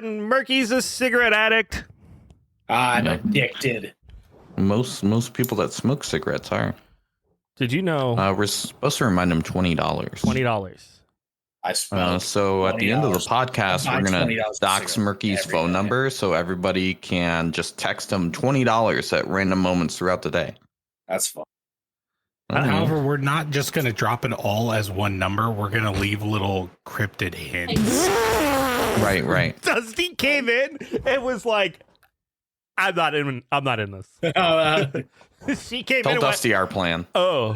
Murky's a cigarette addict. I'm addicted. Most people that smoke cigarettes are. Did you know? We're supposed to remind them $20. $20. I smell. So at the end of the podcast, we're gonna dox Murky's phone number so everybody can just text him $20 at random moments throughout the day. That's fun. However, we're not just going to drop it all as one number. We're going to leave little cryptid hints. Right. Dusty came in and was like, I'm not in this. She came Tell in and Dusty went, our plan. oh.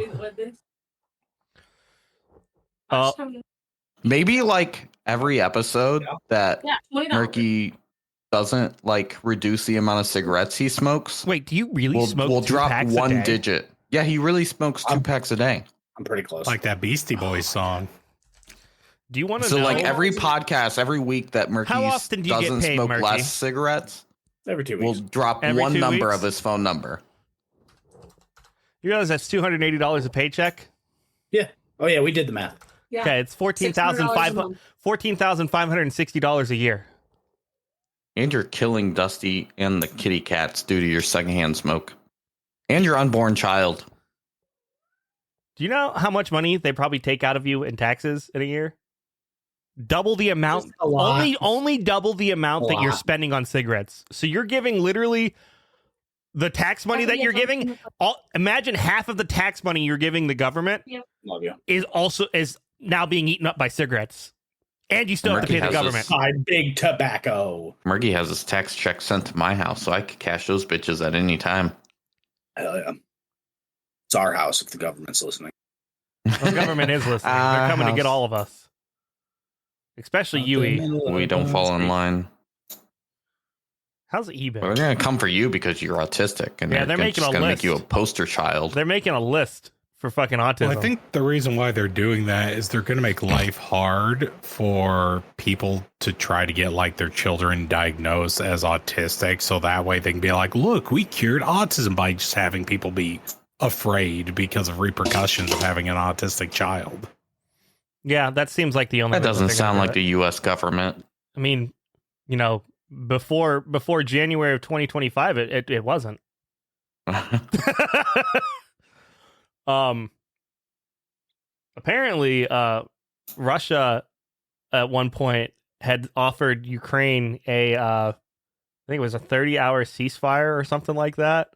Maybe like every episode that Murky doesn't like reduce the amount of cigarettes he smokes. Wait, do you really smoke we'll 2 drop packs one a day? digit. Yeah, he really smokes 2 packs a day. I'm pretty close. Like that Beastie Boys song. Do you want to know? know? So like every podcast, every week that Murky often do you get doesn't paid, smoke Murky? less cigarettes, every 2 we'll weeks. drop Every one 2 number weeks? of his phone number. You realize that's $280 a paycheck? Yeah. Oh yeah, we did the math. Yeah. Okay, it's $14,560 a year. And you're killing Dusty and the kitty cats due to your secondhand smoke. And your unborn child. Do you know how much money they probably take out of you in taxes in a year? Double the amount. Just a lot. Only double the amount that you're spending on cigarettes. So you're giving literally the tax money that you're giving. Imagine half of the tax money you're giving the government Love you. is now being eaten up by cigarettes. And you still have to pay the government. My big tobacco. Murky has his tax check sent to my house, so I could cash those bitches at any time. Hell yeah. It's our house if the government's listening. The government is listening. They're coming to get all of us. Especially Yui. We don't fall in line. How's eBay? We're going to come for you because you're autistic. And Yeah, they're making just a gonna list. make you a poster child. They're making a list for fucking autism. Well, I think the reason why they're doing that is they're going to make life hard for people to try to get like their children diagnosed as autistic. So that way they can be like, look, we cured autism by just having people be afraid because of repercussions of having an autistic child. Yeah, that seems like the only. That doesn't sound like the U.S. government. I mean, you know, before January of 2025, it wasn't. Apparently, Russia at one point had offered Ukraine I think it was a 30-hour ceasefire or something like that.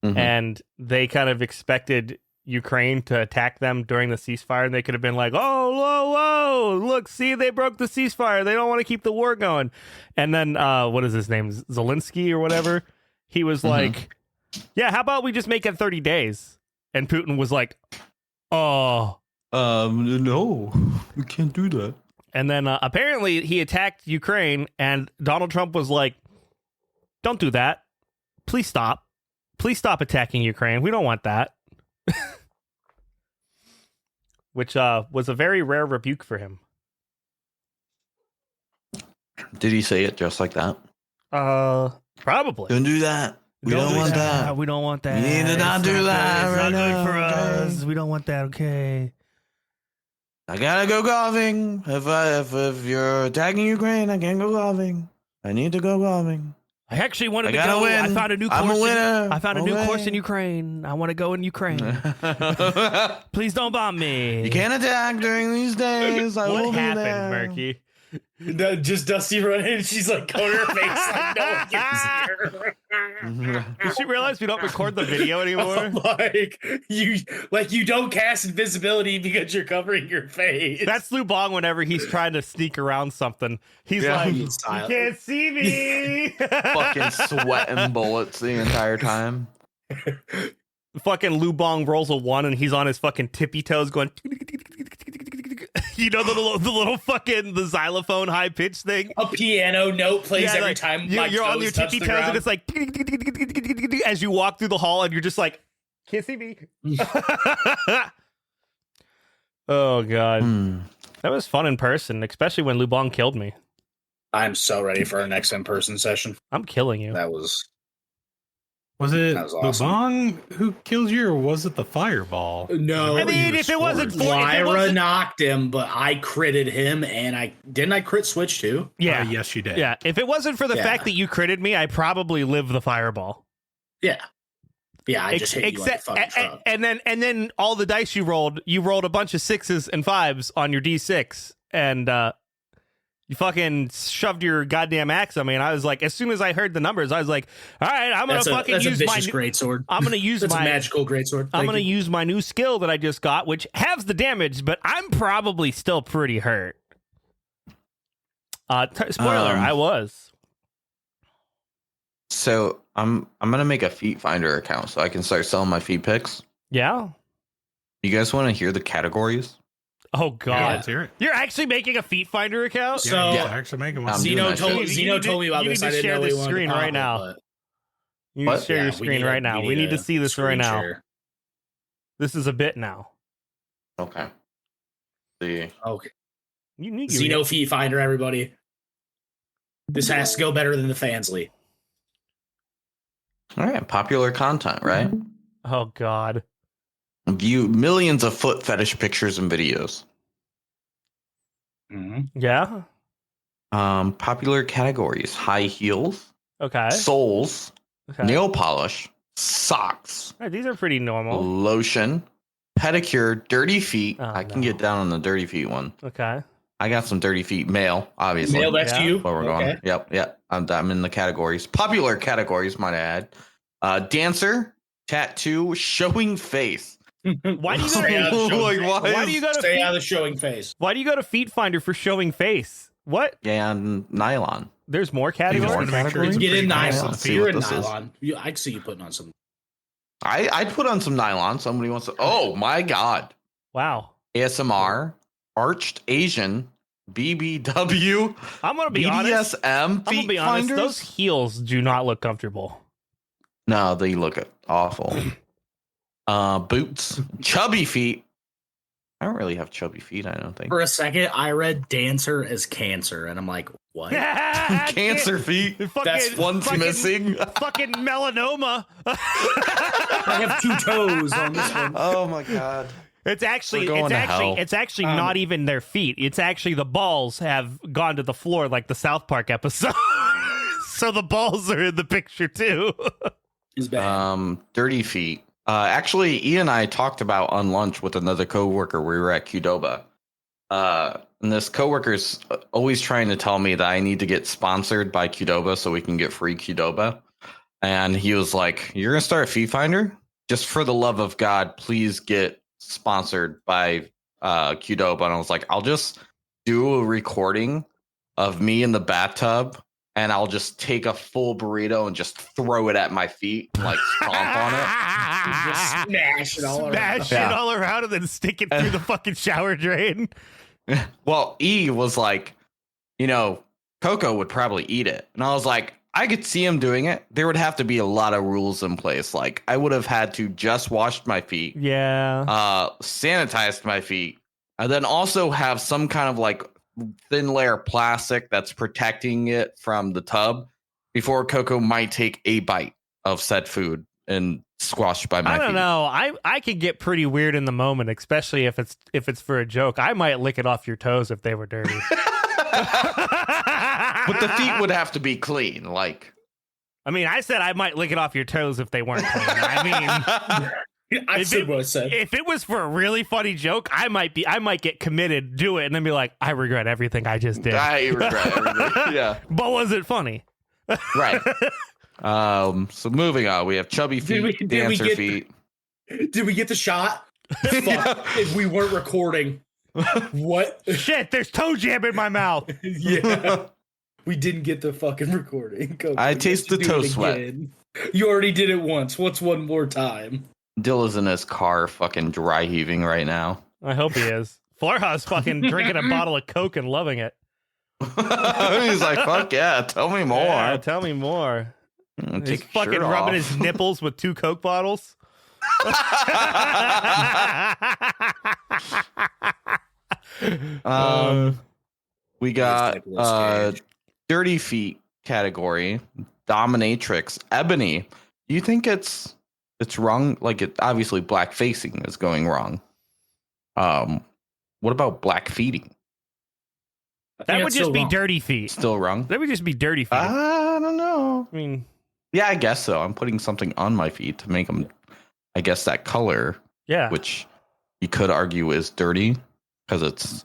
Mhm. And they kind of expected Ukraine to attack them during the ceasefire, and they could have been like, "Oh, whoa, look, see, they broke the ceasefire. They don't want to keep the war going." And then, what is his name, Zelensky or whatever? He was like, "Yeah, how about we just make it 30 days?" And Putin was like, "Oh, no, we can't do that." And then apparently he attacked Ukraine, and Donald Trump was like, "Don't do that. Please stop. Please stop attacking Ukraine. We don't want that." Which was a very rare rebuke for him. Did he say it just like that? Probably. Don't do that. We don't want that. We don't want that. We need to not do that. It's right not good now, for okay? us. We don't want that. Okay. I gotta go golfing. If you're attacking Ukraine, I can't go golfing. I need to go golfing. I actually wanted I to gotta go. win. I found a new I'm course. a winner. I found a new Okay. course in Ukraine. I want to go in Ukraine. Please don't bomb me. You can't attack during these days. I will What be happened, there. Murky? Just Dusty running and she's like cover her face like no one can see her. Did you realize we don't record the video anymore? you don't cast invisibility because you're covering your face. That's Lou Bong whenever he's trying to sneak around something. He's Yeah. like, He's "You can't see me." Fucking sweating bullets the entire time. Fucking Lou Bong rolls a 1 and he's on his fucking tippy toes going. You know the little fucking the xylophone high pitch thing. A piano note plays every like, time you're on your tippy the toes and ground. it's like as you walk through the hall and you're just like, "Can't see me." Oh god, that was fun in person, especially when Lou Bong killed me. I'm so ready for our next in-person session. I'm killing you. That was Was it That was the awesome. bong who killed you, or was it the fireball? No, I mean, if it wasn't for Lyra knocked him, but I critted him, and I crit Switch too. yeah, Yes, you did. yeah. If it wasn't for the Yeah. fact that you critted me, I probably live the fireball. Yeah, I just hit you like a fucking truck. and then all the dice you rolled a bunch of 6s and 5s on your D6, and you fucking shoved your goddamn axe on me, and I was like, as soon as I heard the numbers, I was like, all right, I'm gonna That's use a my vicious greatsword. I'm gonna use That's my a magical greatsword. I'm gonna use my new skill that I just got, which halves the damage, but I'm probably still pretty hurt. Spoiler, I was. So I'm gonna make a Feet Finder account so I can start selling my feet pics. Yeah. You guys want to hear the categories? Oh God, Let's hear it. you're actually making a Feet Finder account? So- yeah, actually making one. I'm doing that shit. Zeno told me about you this. need I to didn't share know this he wanted screen to pop right it, now. but- You need What? to share your we screen need right now. We need to see this right screen now. share. This is a bit now. Okay. See. Okay. You need Zeno Feet Finder, everybody. This has to go better than the Fansly. All right. Popular content, right? Oh God. View millions of foot fetish pictures and videos. Yeah. Popular categories: high heels, Okay. soles, Okay. nail polish, socks, All right, these are pretty normal. lotion, pedicure, dirty feet. Oh, I can no. get down on the dirty feet one. Okay. I got some dirty feet. Male, obviously. Mail, that's Yeah. you. Where we're going. Yep. I'm in the categories. Popular categories, might I add. Dancer, tattoo, showing face. Why do you Stay out of the showing Like, face. why Why do you go to Stay feet, out of the showing face. Why do you go to Feet Finder for showing face? What? And nylon. There's more You just categories. want to make sure it's Get in pretty nice. nylon. Let's see You're what in this is. nylon. I can see you putting on some. I'd put on some nylon. Somebody wants to. Oh my God. Wow. ASMR, arched Asian, BBW, I'm gonna be honest. BDSM, I'm gonna feet be honest. finders. Those heels do not look comfortable. No, they look awful. Boots, chubby feet. I don't really have chubby feet, I don't think. For a second, I read dancer as cancer, and I'm like, what? Cancer feet. That's One's fucking, missing. Fucking melanoma. I have 2 toes on this one. Oh my God. It's actually, We're going to hell. it's actually not even their feet. It's actually the balls have gone to the floor, like the South Park episode. So the balls are in the picture too. It's bad. Dirty feet. Actually, Ian and I talked about on lunch with another coworker. We were at Qdoba. And this coworker's always trying to tell me that I need to get sponsored by Qdoba so we can get free Qdoba. And he was like, "You're gonna start a Feet Finder? Just for the love of God, please get sponsored by Qdoba." And I was like, "I'll just do a recording of me in the bathtub, and I'll just take a full burrito and just throw it at my feet and like stomp on it." Just smash it all around. Smash Yeah. it all around and then stick it through the fucking shower drain. Well, E was like, Coco would probably eat it. And I was like, I could see him doing it. There would have to be a lot of rules in place. Like, I would have had to just wash my feet, Yeah. sanitized my feet, and then also have some kind of like thin layer of plastic that's protecting it from the tub before Coco might take a bite of said food and squashed by my I don't feet. know. I could get pretty weird in the moment, especially if it's for a joke. I might lick it off your toes if they were dirty. But the feet would have to be clean. Like, I mean, I said I might lick it off your toes if they weren't clean. I mean, I If said it- what I said. if it was for a really funny joke, I might get committed, do it, and then be like, I regret everything I just did. I regret everything. Yeah. But was it funny? Right. So moving on, we have chubby feet, Did we dancer get- feet. Did we get the shot? Fuck, if we weren't recording. What? Shit, there's toe jam in my mouth. Yeah. We didn't get the fucking recording. Coco, I you taste have to the do toe it sweat. again. You already did it once. What's one more time? Dilla's in his car fucking dry heaving right now. I hope he is. Florha's fucking drinking a bottle of Coke and loving it. He's like, fuck yeah, tell me more. Yeah, tell me more. Take He's your fucking shirt rubbing off. his nipples with 2 Coke bottles. We got Nicolas Cage. dirty feet category, dominatrix, ebony. Do you think it's wrong? Like, it obviously black facing is going wrong. What about black feeding? That would just be dirty feet. Still wrong? That would just be dirty feet. I don't know. I mean, yeah, I guess so. I'm putting something on my feet to make them, I guess, that color. Yeah. Which you could argue is dirty because it's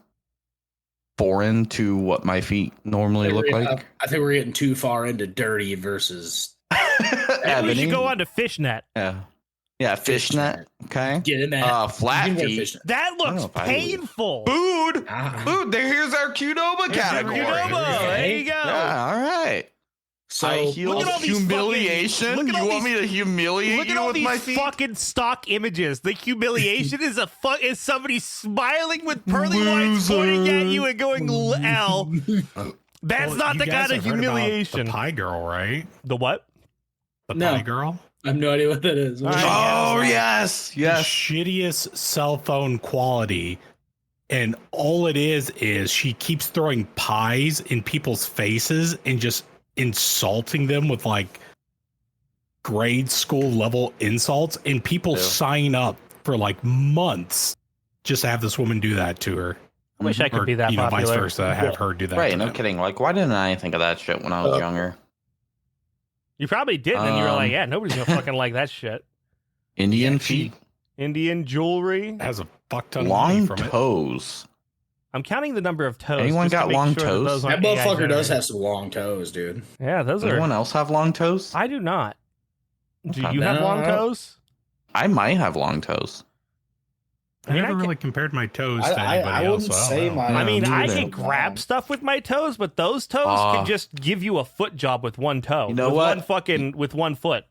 foreign to what my feet normally look like. I think we're getting too far into dirty versus. Maybe we should go on to fishnet. Yeah. Yeah, fishnet. Okay. Get in that. Flat feet. That looks painful. Food. Food. Here's our Qdoba category. Qdoba. There you go. Yeah, all right. So high heels, look at all these humiliation. fucking, You want me to humiliate look at you all with these my feet? fucking stock images. The humiliation is is somebody smiling with pearly whites pointing at you and going L. That's not the kind of humiliation. The pie girl, right? The what? The No. pie girl. I have no idea what that is. Oh yes, The yes. shittiest cell phone quality, and all it is she keeps throwing pies in people's faces and just insulting them with like grade school level insults, and people sign up for like months just to have this woman do that to her. I wish I could be that Vice popular. versa, have her do that. Right, to no them. kidding. Like, why didn't I think of that shit when I was younger? You probably didn't, and you were like, yeah, nobody's gonna fucking like that shit. Indian feet, Indian jewelry. Has a fuck ton of money long from it. toes. I'm counting the number of toes. Anyone just to got make long sure toes? those That aren't AI motherfucker does generated. have some long toes, dude. Yeah, those Does are. anyone else have long toes? I do not. Do Okay. you have long No. toes? I might have long toes. I mean, never I really compared my toes I- to I- anybody I else. wouldn't so I say don't know. mine. I mean, Yeah, I neither. can grab stuff with my toes, but those toes can just give you a foot job with one toe. You know with what? with one foot.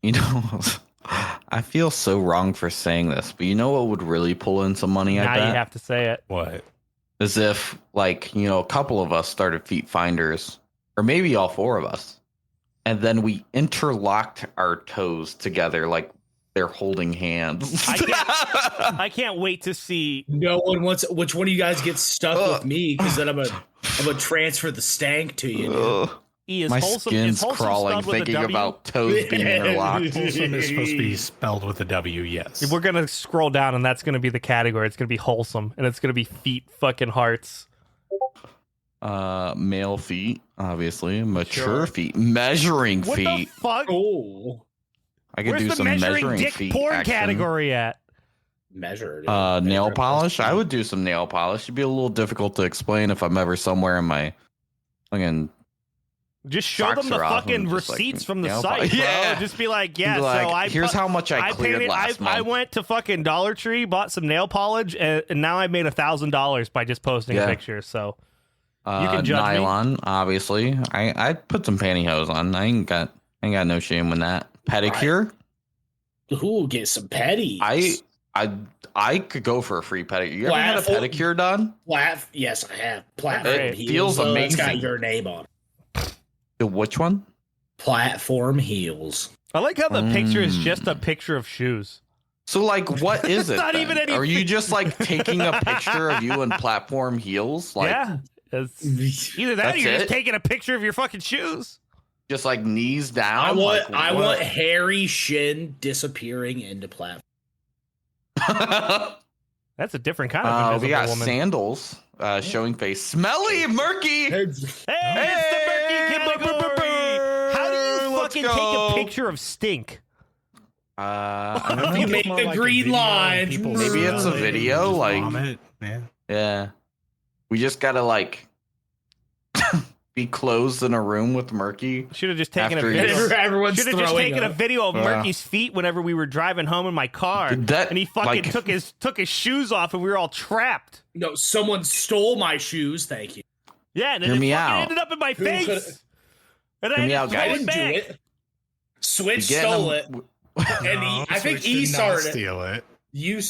You know, I feel so wrong for saying this, but you know what would really pull in some money? I Now bet you have to say it. What? as if, like, you know, a couple of us started Feet Finders, or maybe all four of us, and then we interlocked our toes together like they're holding hands. I can't wait to see. No one wants. Which one of you guys gets stuck with me? Because then I'm gonna transfer the stank to you. Dude. Ugh. Is My wholesome, skin's is wholesome crawling spelled with a thinking W? about toes being interlocked. Wholesome is supposed to be spelled with a W, yes. We're gonna scroll down, and that's gonna be the category. It's gonna be wholesome, and it's gonna be feet fucking hearts. Male feet, obviously. Mature Sure. feet. Measuring What feet. the fuck? Oh, I could Where's do the some measuring dick feet porn action. category at? measured. Nail polish. I would do some nail polish. It'd be a little difficult to explain if I'm ever somewhere in my fucking. Just show Socks them the are off fucking and just, like, receipts from the nail site, polish. bro. Yeah. Just be like, yeah. Be like, so I here's how much I cleared painted. last I month. went to fucking Dollar Tree, bought some nail polish, and now I made $1,000 by just posting a Yeah. picture. So you can judge me. nylon, obviously. I put some pantyhose on. I ain't got no shame in that. Pedicure. Ooh, get some petties. I could go for a free pedicure. You ever had a Platform- pedicure done? Yes, I have. Platform It heels. feels though, It's got amazing. your name on it. Which one? Platform heels. I like how the picture is just a picture of shoes. So, like, what is it? Not then? even any Are you pic- just like taking a picture of you in platform heels? Like, Yeah, it's either that or That's you're just it? taking a picture of your fucking shoes. just like knees down. I want Like, want hairy shin disappearing into platform. what? That's a different kind of We invisible got woman. sandals, showing face. Smelly, murky. Hey, it's the Murky category. How do you Let's fucking go. take a picture of stink? I don't know. You make a green line. Maybe it's a video, like- Vomit. Yeah. Yeah. We just gotta like be closed in a room with Murky. Should have just taken After a you- video. Everyone's Should have just throwing taken a up. video of Yeah. Murky's feet whenever we were driving home in my car, That- and he fucking like- took his shoes off, and we were all trapped. No, someone stole my shoes. Thank you. Yeah, and then Hear it me fucking out. ended up in my Who face. coulda- And I Hear me had out, to I throw guys. it didn't do back. it. Switch You getting stole them- it. And I think Switch he did not started it. steal it. You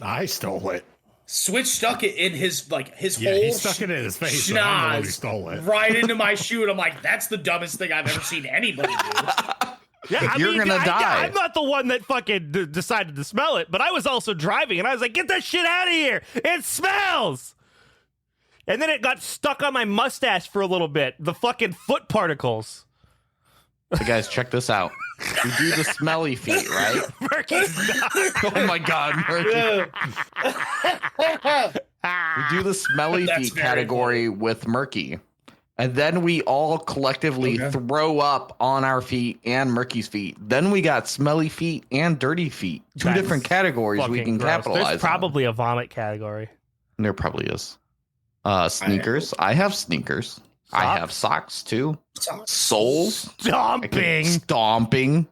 I stole it. Switch stuck it in his Yeah, whole he stuck it in his face. And I'm the one who schnoz stole it. right into my shoe, and I'm like, that's the dumbest thing I've ever seen anybody do. Yeah, I You're mean, gonna die. I'm not the one that fucking decided to smell it, but I was also driving, and I was like, "Get that shit out of here! It smells!" And then it got stuck on my mustache for a little bit. The fucking foot particles. Hey guys, check this out. We do the smelly feet, right? Murky, stop. Oh my god, Murky. We do the smelly That's feet very category with Murky. And then we all collectively throw up on our feet and Murky's feet. Then we got smelly feet and dirty feet. Two That's different categories we Fucking can gross. capitalize There's probably a vomit category. on. There probably is. Sneakers. I have sneakers. I Socks? have socks too. Soles. Stomping. Stomping.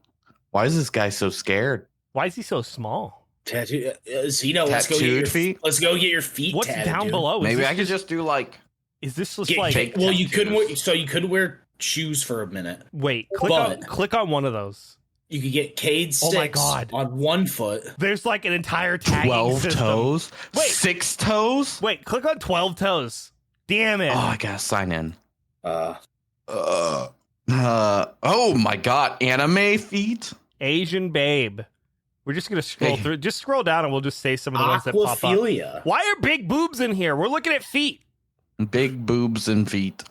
Why is this guy so scared? Why is he so small? Tattoo. Zeno, let's go get Tattooed your feet? Let's go get your feet. What's tatted, down dude. below? Maybe I could just do like Is this just Get like? fake well, you could tattoos. wear. So you could wear shoes for a minute. Wait, But- click on one of those. You could get Cade Oh sticks my God. on one foot. There's like an entire tagging 12 system. toes. Wait. 6 toes. Wait, click on 12 toes. Damn it. Oh, I gotta sign in. Uh, Oh my god, anime feet. Asian babe. We're just gonna scroll Hey. through. Just scroll down, and we'll just say some of the ones that pop up. aquaphilia. Why are big boobs in here? We're looking at feet. Big boobs and feet.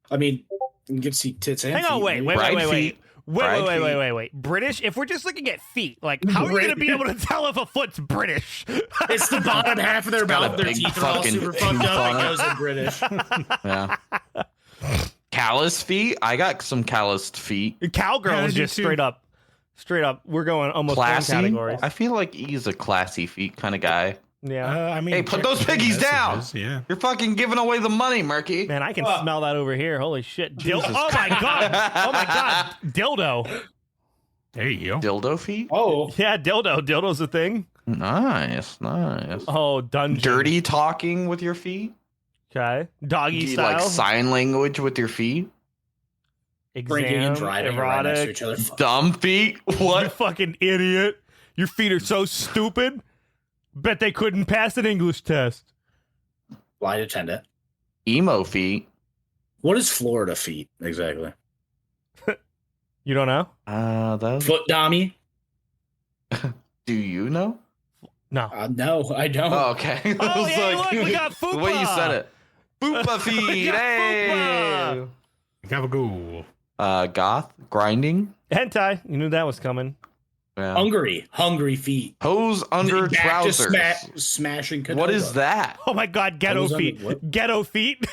I mean, you can see tits and Hang on, feet, wait, maybe. wait, Bride wait, wait, feet. wait. Bride Wait. British? If we're just looking at feet, like, how are you going to be able to tell if a foot's British? It's the bottom half of their got a mouth. Their big teeth are all fucking super fucked tooth up. on It it. goes in British. Yeah. Callous feet. I got some calloused feet. Cowgirl Yeah, I is do just too. straight up. We're going almost Classy. one categories. I feel like he's a classy feet kind of guy. Yeah. I mean, Hey, put check those the piggies down. messages, Yeah. You're fucking giving away the money, Murky. Man, I can smell that over here. Holy shit. Jesus Oh my god. Oh my god. Dildo. There you go. Dildo feet. Oh, Yeah, dildo. Dildo's a thing. Nice. Oh, dungeon. Dirty talking with your feet. Okay. Do Doggy you style. like sign language with your feet? drinking and Exam, driving right next to erotic. each other. Dumb feet. You What? fucking idiot. Your feet are so stupid. Bet they couldn't pass an English test. Flight attendant. Emo feet. What is Florida feet exactly? You don't know? That. Foot dummy? Do you know? No. No, I don't. Oh, okay. I Oh, was hey, look, we got the way you fupa. said it. Fupa feet. We got Hey. Gabagool. Goth grinding. Hentai. You knew that was coming. Yeah. Hungry feet. Hose under Back to trousers. smashing. What is that? Oh my god, ghetto Hose under feet. what? Ghetto feet.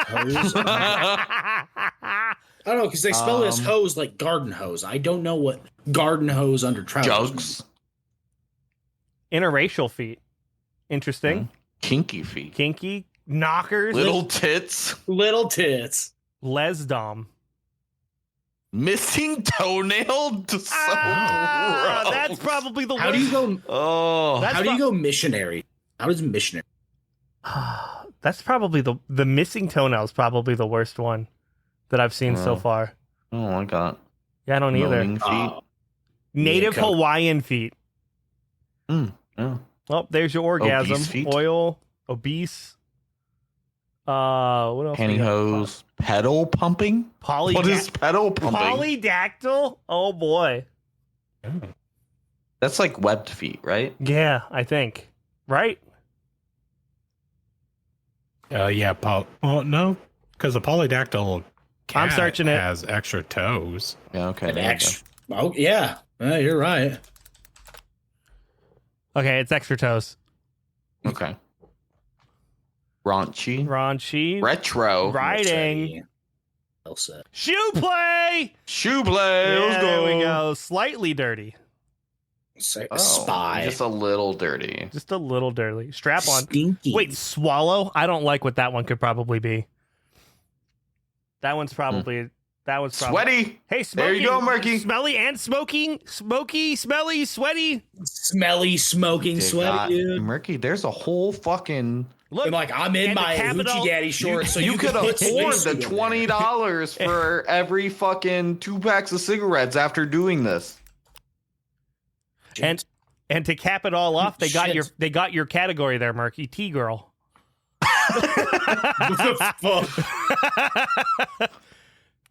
Hose? I don't know because they spell it as hose like garden hose. I don't know what garden hose under trousers. Jugs. Interracial feet. Interesting. Kinky feet. Kinky. Knockers. Little tits. Little tits. Lesdom. Missing toenail. So gross. That's probably the How do you worst. go? Oh. That's How do you go missionary? How does missionary? That's probably the missing toenail is probably the worst one that I've seen so Oh. far. Oh my god. Yeah, I don't either. Moaning feet. Oh, Native Yeah, Cody. Hawaiian feet. Yeah. Oh, there's your orgasm. Obese feet? Oil, obese. What else? we got? Pantyhose. Pedal pumping. What is pedal pumping? polydactyl? Oh boy. That's like webbed feet, right? Yeah, I think. Right? Yeah. Well, no, because a polydactyl cat I'm searching it. has extra toes. Yeah. Okay. an there you X. Oh yeah, you're right. Okay, it's extra toes. go. Okay. Raunchy. Raunchy. Retro. Riding. Elsa. Shoe play. Shoe play. Let's Yeah, go. there we go. Slightly dirty. Oh, Spy. Just a little dirty. Just a little dirty. Strap on. Stinky. Wait, swallow? I don't like what that one could probably be. That one's probably Sweaty. Hey, smoking. There you go, Murky. Smelly and smoking. Smoky, smelly, sweaty. Smelly, smoking, Dear sweaty God, dude. Murky, there's a whole fucking. And like I'm in and the my capital- hoochie daddy shorts, so you you could could put afford space the in there. $20 for every fucking 2 packs of cigarettes after doing this. And to cap it all off, they got Shit. your category there, Murky. T girl. What the fuck?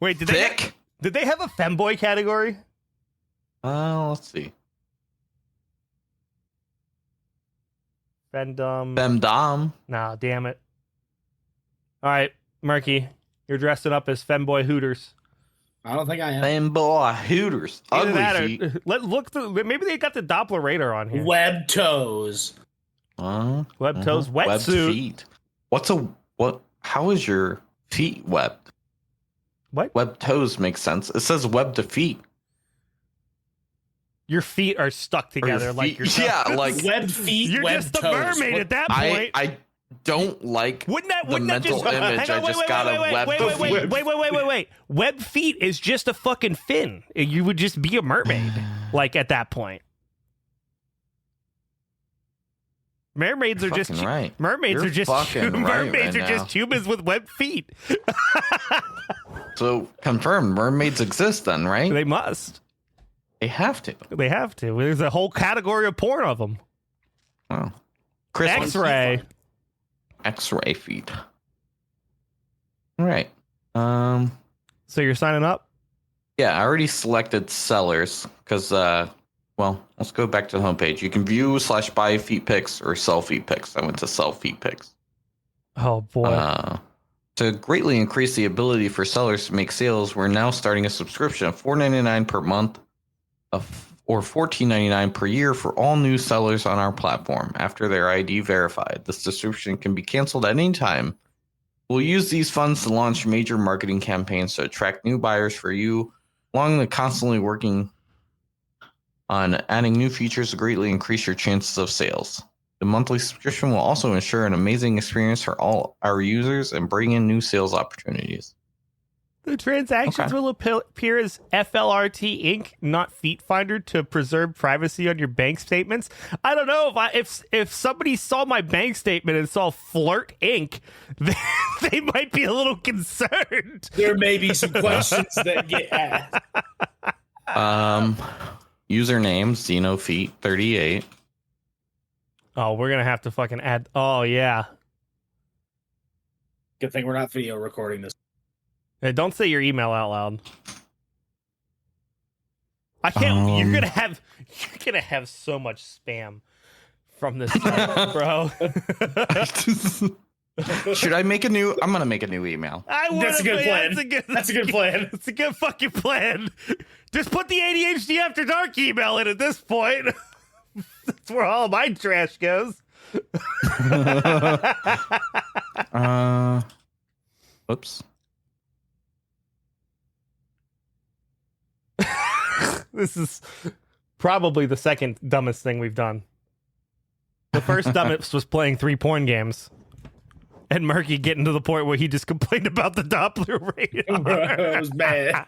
Wait, did Thick. they have a femboy category? Let's see. Fendom. Femdom. Nah, damn it. All right, Murky, you're dressing up as femboy Hooters. I don't think I am. Same boy, Hooters. Either Ugly that feet. or let's look through. Maybe they got the Doppler radar on here. Web toes. Web toes, Webbed wetsuit. feet. What? How is your feet webbed? What? Webbed toes makes sense. It says webbed to feet. Your feet are stuck together like your yeah, like Webbed feet. You're webbed just a toes. mermaid What- at that point. I don't like Wouldn't that the mental just, image. hang on, I just got a webbed feet. wait. Web feet is just a fucking fin. You would just be a mermaid, like at that point. Mermaids are just right. mermaids You're are just fucking right mermaids right are just now. humans with webbed feet. So confirmed, mermaids exist then, right? They must. They have to. They have to. There's a whole category of porn of them. Wow. Christmas. X-ray. X-ray feet. All right. So you're signing up? Yeah, I already selected sellers because, well, let's go back to the homepage. You can view/buy feet pics or sell feet pics. I went to sell feet pics. Oh boy. To greatly increase the ability for sellers to make sales, we're now starting a subscription of $4.99 per month or $14.99 per year for all new sellers on our platform after their ID verified. This subscription can be canceled at any time. We'll use these funds to launch major marketing campaigns to attract new buyers for you, along with constantly working on adding new features to greatly increase your chances of sales. The monthly subscription will also ensure an amazing experience for all our users and bring in new sales opportunities. The transactions will appear as FLRT Inc., not Feet Finder, to preserve privacy on your bank statements. I don't know if somebody saw my bank statement and saw Flirt Inc., they might be a little concerned. There may be some questions that get asked. Username XenoFeet38. Oh, we're gonna have to fucking add. Oh yeah. Good thing we're not video recording this. Hey, don't say your email out loud. I can't. You're gonna have so much spam from this site, bro. Should I make a new? I'm gonna make a new email. That's a good plan. That's a good plan. It's a good fucking plan. Just put the ADHD After Dark email in at this point. That's where all my trash goes. Whoops. This is probably the second dumbest thing we've done. The first dumbest was playing 3 porn games. And Murky getting to the point where he just complained about the Doppler radar. I was mad.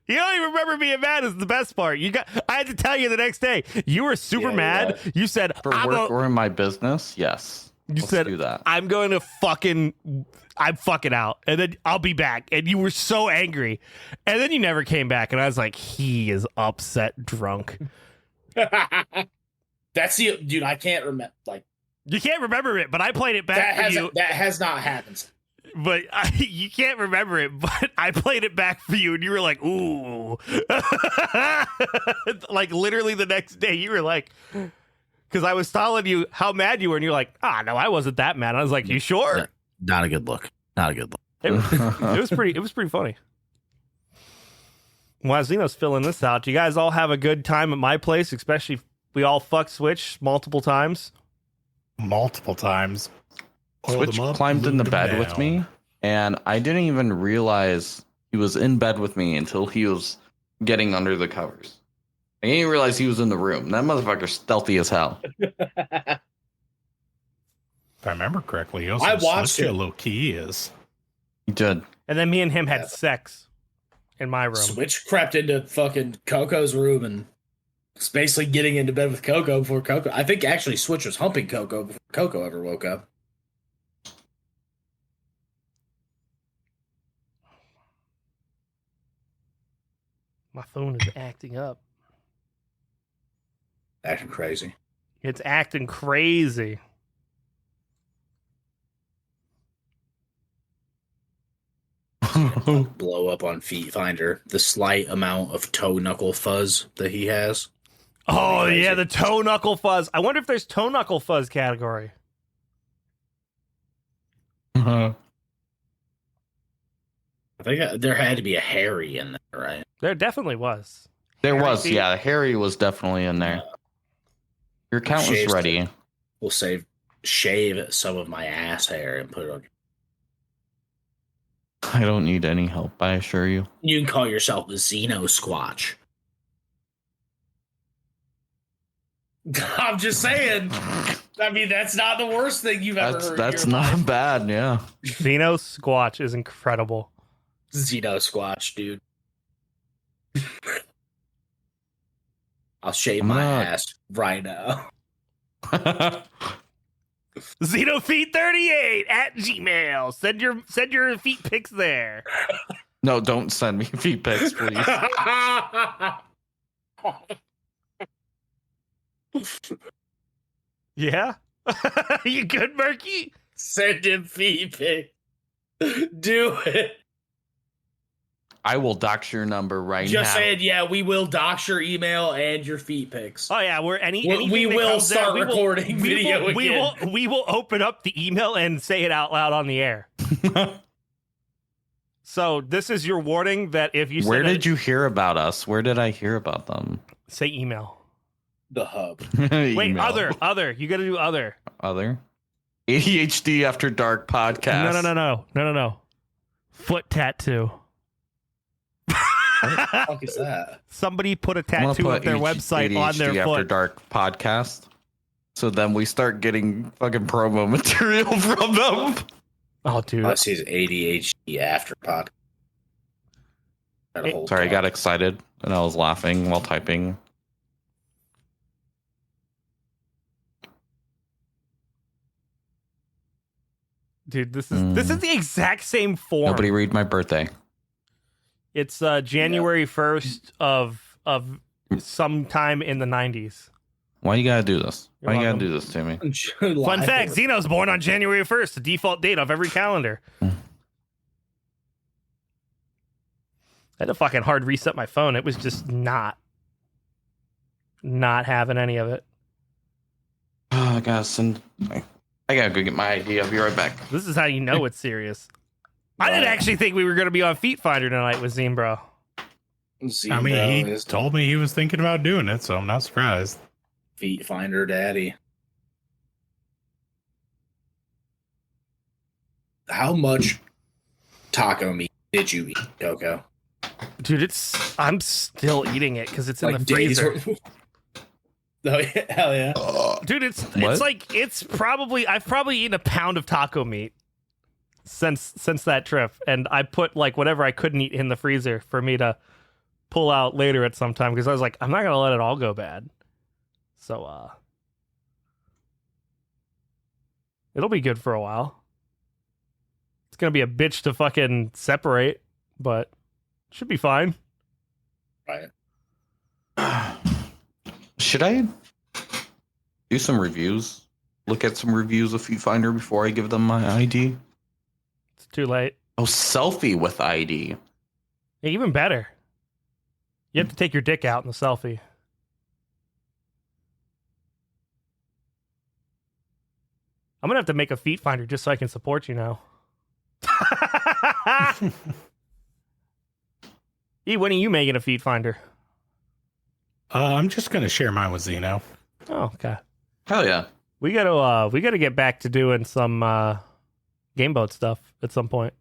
You don't even remember being mad is the best part. I had to tell you the next day. You were super mad. Yeah. You said, For work or in my business, yes. You Let's said, do that. I'm fucking out. And then I'll be back. And you were so angry. And then you never came back. And I was like, he is upset drunk. That's the dude. I can't remember. Like You can't remember it, but I played it back for you. That has not happened. But you can't remember it, but I played it back for you, and you were like, ooh. Like, literally the next day, you were like, because I was telling you how mad you were, and you're like, no, I wasn't that mad. I was like, you sure? Not a good look. Not a good look. It was pretty funny. While Xeno's filling this out, you guys all have a good time at my place, especially if we all fuck Switch multiple times. Multiple times. Switch climbed into bed with me, and I didn't even realize he was in bed with me until he was getting under the covers. I didn't realize he was in the room. That motherfucker's stealthy as hell. If I remember correctly, he also I watched switched it. a little key is. He did. And then me and him had sex in my room. Switch crept into fucking Coco's room and was basically getting into bed with Coco before Coco. I think actually Switch was humping Coco before Coco ever woke up. My phone is acting up. Acting crazy. It's acting crazy. Blow up on Feet Finder. The slight amount of toe knuckle fuzz that he has. Oh, Crazy. yeah, the toe knuckle fuzz. I wonder if there's toe knuckle fuzz category. I think there had to be a Harry in there, right? There definitely was. There Harry was, feet? yeah. Harry was definitely in there. Your account was Shaves ready. We'll shave some of my ass hair and put it on. I don't need any help, I assure you. You can call yourself the Xeno Squatch. I'm just saying. I mean, that's not the worst thing you've ever heard. That's in your not life. bad, yeah. Xeno Squatch is incredible. Xeno Squatch, dude. I'll shave my ass right now. Xenofeet38 at Gmail. Send your feet pics there. No, don't send me feet pics, please. Yeah? You good, Murky? Send him feet pic. Do it. I will dox your number right now. Just saying, yeah, we will dox your email and your feet pics. Oh yeah, We will start recording video again. We will open up the email and say it out loud on the air. So this is your warning that if you Where did you hear about us? Where did I hear about them? say email. The hub. Wait, Email. other. You got to do other. Other? ADHD After Dark podcast. No. Foot tattoo. What the fuck is that? Somebody put a I'm gonna tattoo put of their website on their ADHD After foot. Dark podcast. So then we start getting fucking promo material from them. Oh, dude. Unless he's ADHD after pod. Sorry, I got excited and I was laughing while typing. Dude, this is the exact same form. Nobody read my birthday. It's January 1st of sometime in the 90s. Why you gotta do this? You're Why you gotta welcome. do this to me? Fun fact, Xeno's born on January 1st, the default date of every calendar. I had to fucking hard reset my phone. It was just not having any of it. Oh, I gotta send. I gotta go get my ID. I'll be right back. This is how you know it's serious. I didn't actually think we were going to be on Feet Finder tonight with Zine, bro. I mean, he told me he was thinking about doing it, so I'm not surprised. Feet Finder Daddy. How much taco meat did you eat, Coco? Dude, I'm still eating it because it's in the days freezer. Oh, yeah, hell yeah. Dude, it's What? like I've probably eaten a pound of taco meat since that trip, and I put like whatever I couldn't eat in the freezer for me to pull out later at some time because I was like, I'm not gonna let it all go bad. So it'll be good for a while. It's gonna be a bitch to fucking separate, but should be fine. Right. Should I do some reviews? Look at some reviews of Feet Finder before I give them my ID? It's too late. Oh, selfie with ID. Yeah, even better. You have to take your dick out in the selfie. I'm gonna have to make a Feet Finder just so I can support you now. E, when are you making a Feet Finder? I'm just gonna share mine with Zeno. Oh, okay. Hell yeah. We gotta get back to doing some game boat stuff at some point.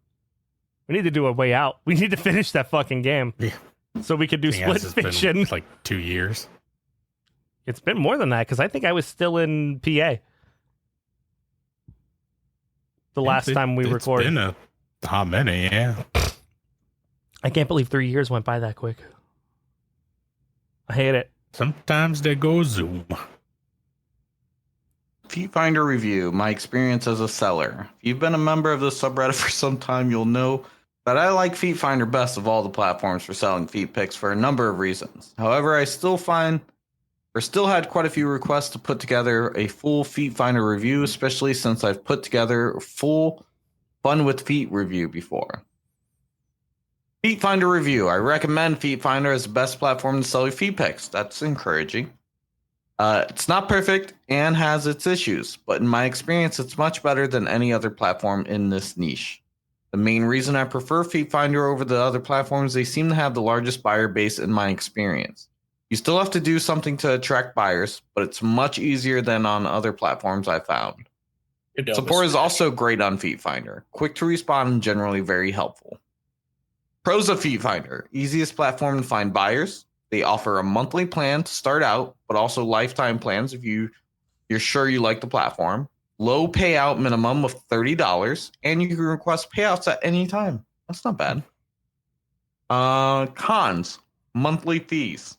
We need to do a way out. We need to finish that fucking game. Yeah. So we could do Thing is, split it's been, fiction. like 2 years. It's been more than that because I think I was still in PA the last time we recorded. It's been a hot minute, yeah. I can't believe 3 years went by that quick. I hate it. Sometimes they go zoom. Feet Finder review. My experience as a seller. If you've been a member of the subreddit for some time, you'll know that I like Feet Finder best of all the platforms for selling feet pics for a number of reasons. However, I still had quite a few requests to put together a full Feet Finder review, especially since I've put together a full Fun with Feet review before. Feet Finder review. I recommend Feet Finder as the best platform to sell your feet pics. That's encouraging. It's not perfect and has its issues, but in my experience, it's much better than any other platform in this niche. The main reason I prefer Feet Finder over the other platforms, they seem to have the largest buyer base in my experience. You still have to do something to attract buyers, but it's much easier than on other platforms I found. Support is also great on Feet Finder. Quick to respond and generally very helpful. Pros of Feet Finder. Easiest platform to find buyers. They offer a monthly plan to start out, but also lifetime plans if you're sure you like the platform. Low payout minimum of $30, and you can request payouts at any time. That's not bad. Cons. Monthly fees.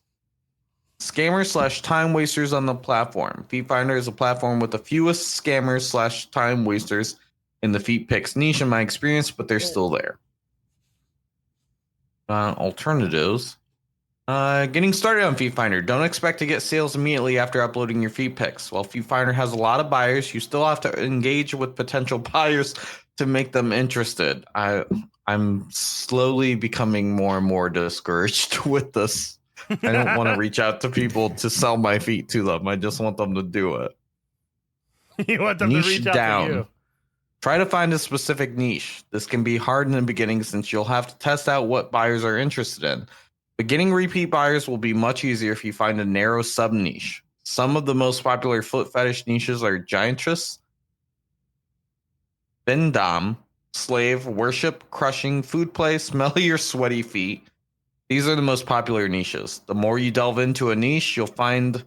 Scammers / time wasters on the platform. Feet Finder is a platform with the fewest scammers / time wasters in the feet pics niche in my experience, but they're still there. Alternatives. Getting started on Feet Finder. Don't expect to get sales immediately after uploading your feet pics. While Feet Finder has a lot of buyers, you still have to engage with potential buyers to make them interested. I'm slowly becoming more and more discouraged with this. I don't want to reach out to people to sell my feet to them. I just want them to do it. You want them Niche to reach out down. to you. Try to find a specific niche. This can be hard in the beginning since you'll have to test out what buyers are interested in. But getting repeat buyers will be much easier if you find a narrow sub-niche. Some of the most popular foot fetish niches are giantress, bendam, slave, worship, crushing, food play, smelly or sweaty feet. These are the most popular niches. The more you delve into a niche, you'll find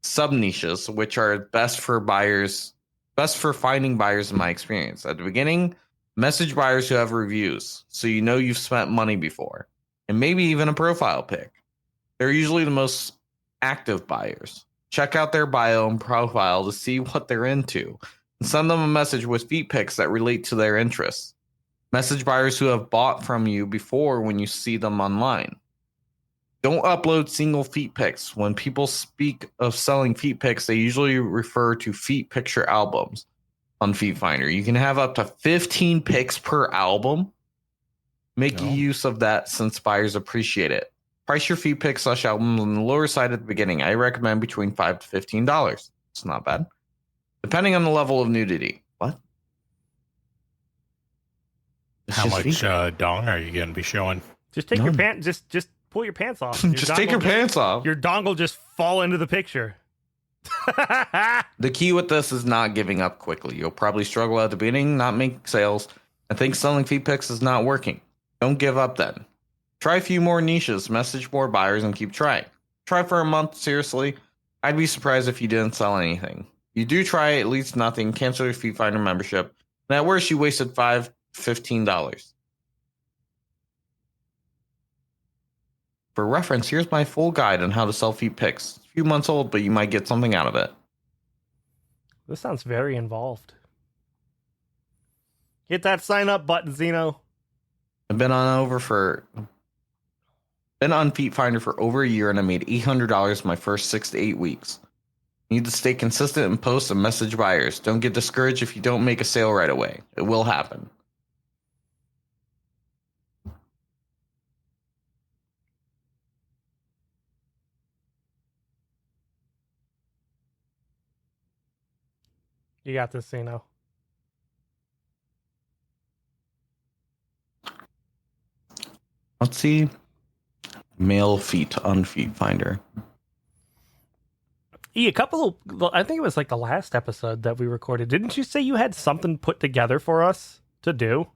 sub-niches, which are best for finding buyers in my experience. At the beginning, message buyers who have reviews, so you know you've spent money before. And maybe even a profile pic. They're usually the most active buyers. Check out their bio and profile to see what they're into. And send them a message with feet pics that relate to their interests. Message buyers who have bought from you before when you see them online. Don't upload single feet pics. When people speak of selling feet pics, they usually refer to feet picture albums on Feet Finder. You can have up to 15 pics per album. Make use of that since buyers appreciate it. Price your feet pics / albums on the lower side at the beginning. I recommend between $5 to $15. It's not bad. Depending on the level of nudity. What? How much dong are you going to be showing? Just take your pants. Just pull your pants off. Just take your pants off. Your dongle just fall into the picture. The key with this is not giving up quickly. You'll probably struggle at the beginning, not make sales, and think selling feet pics is not working. Don't give up then. Try a few more niches, message more buyers, and keep trying. Try for a month, seriously. I'd be surprised if you didn't sell anything. You do try at least nothing, cancel your Feet Finder membership, and at worst you wasted $5 to $15. For reference, here's my full guide on how to sell feet pics. It's a few months old, but you might get something out of it. This sounds very involved. Hit that sign up button, Zeno. I've been on Feet Finder for over a year, and I made $800 my first 6 to 8 weeks. You need to stay consistent and post and message buyers. Don't get discouraged if you don't make a sale right away. It will happen. You got this, Zeno. Let's see. Male feet on Feet Finder. I think it was like the last episode that we recorded. Didn't you say you had something put together for us to do?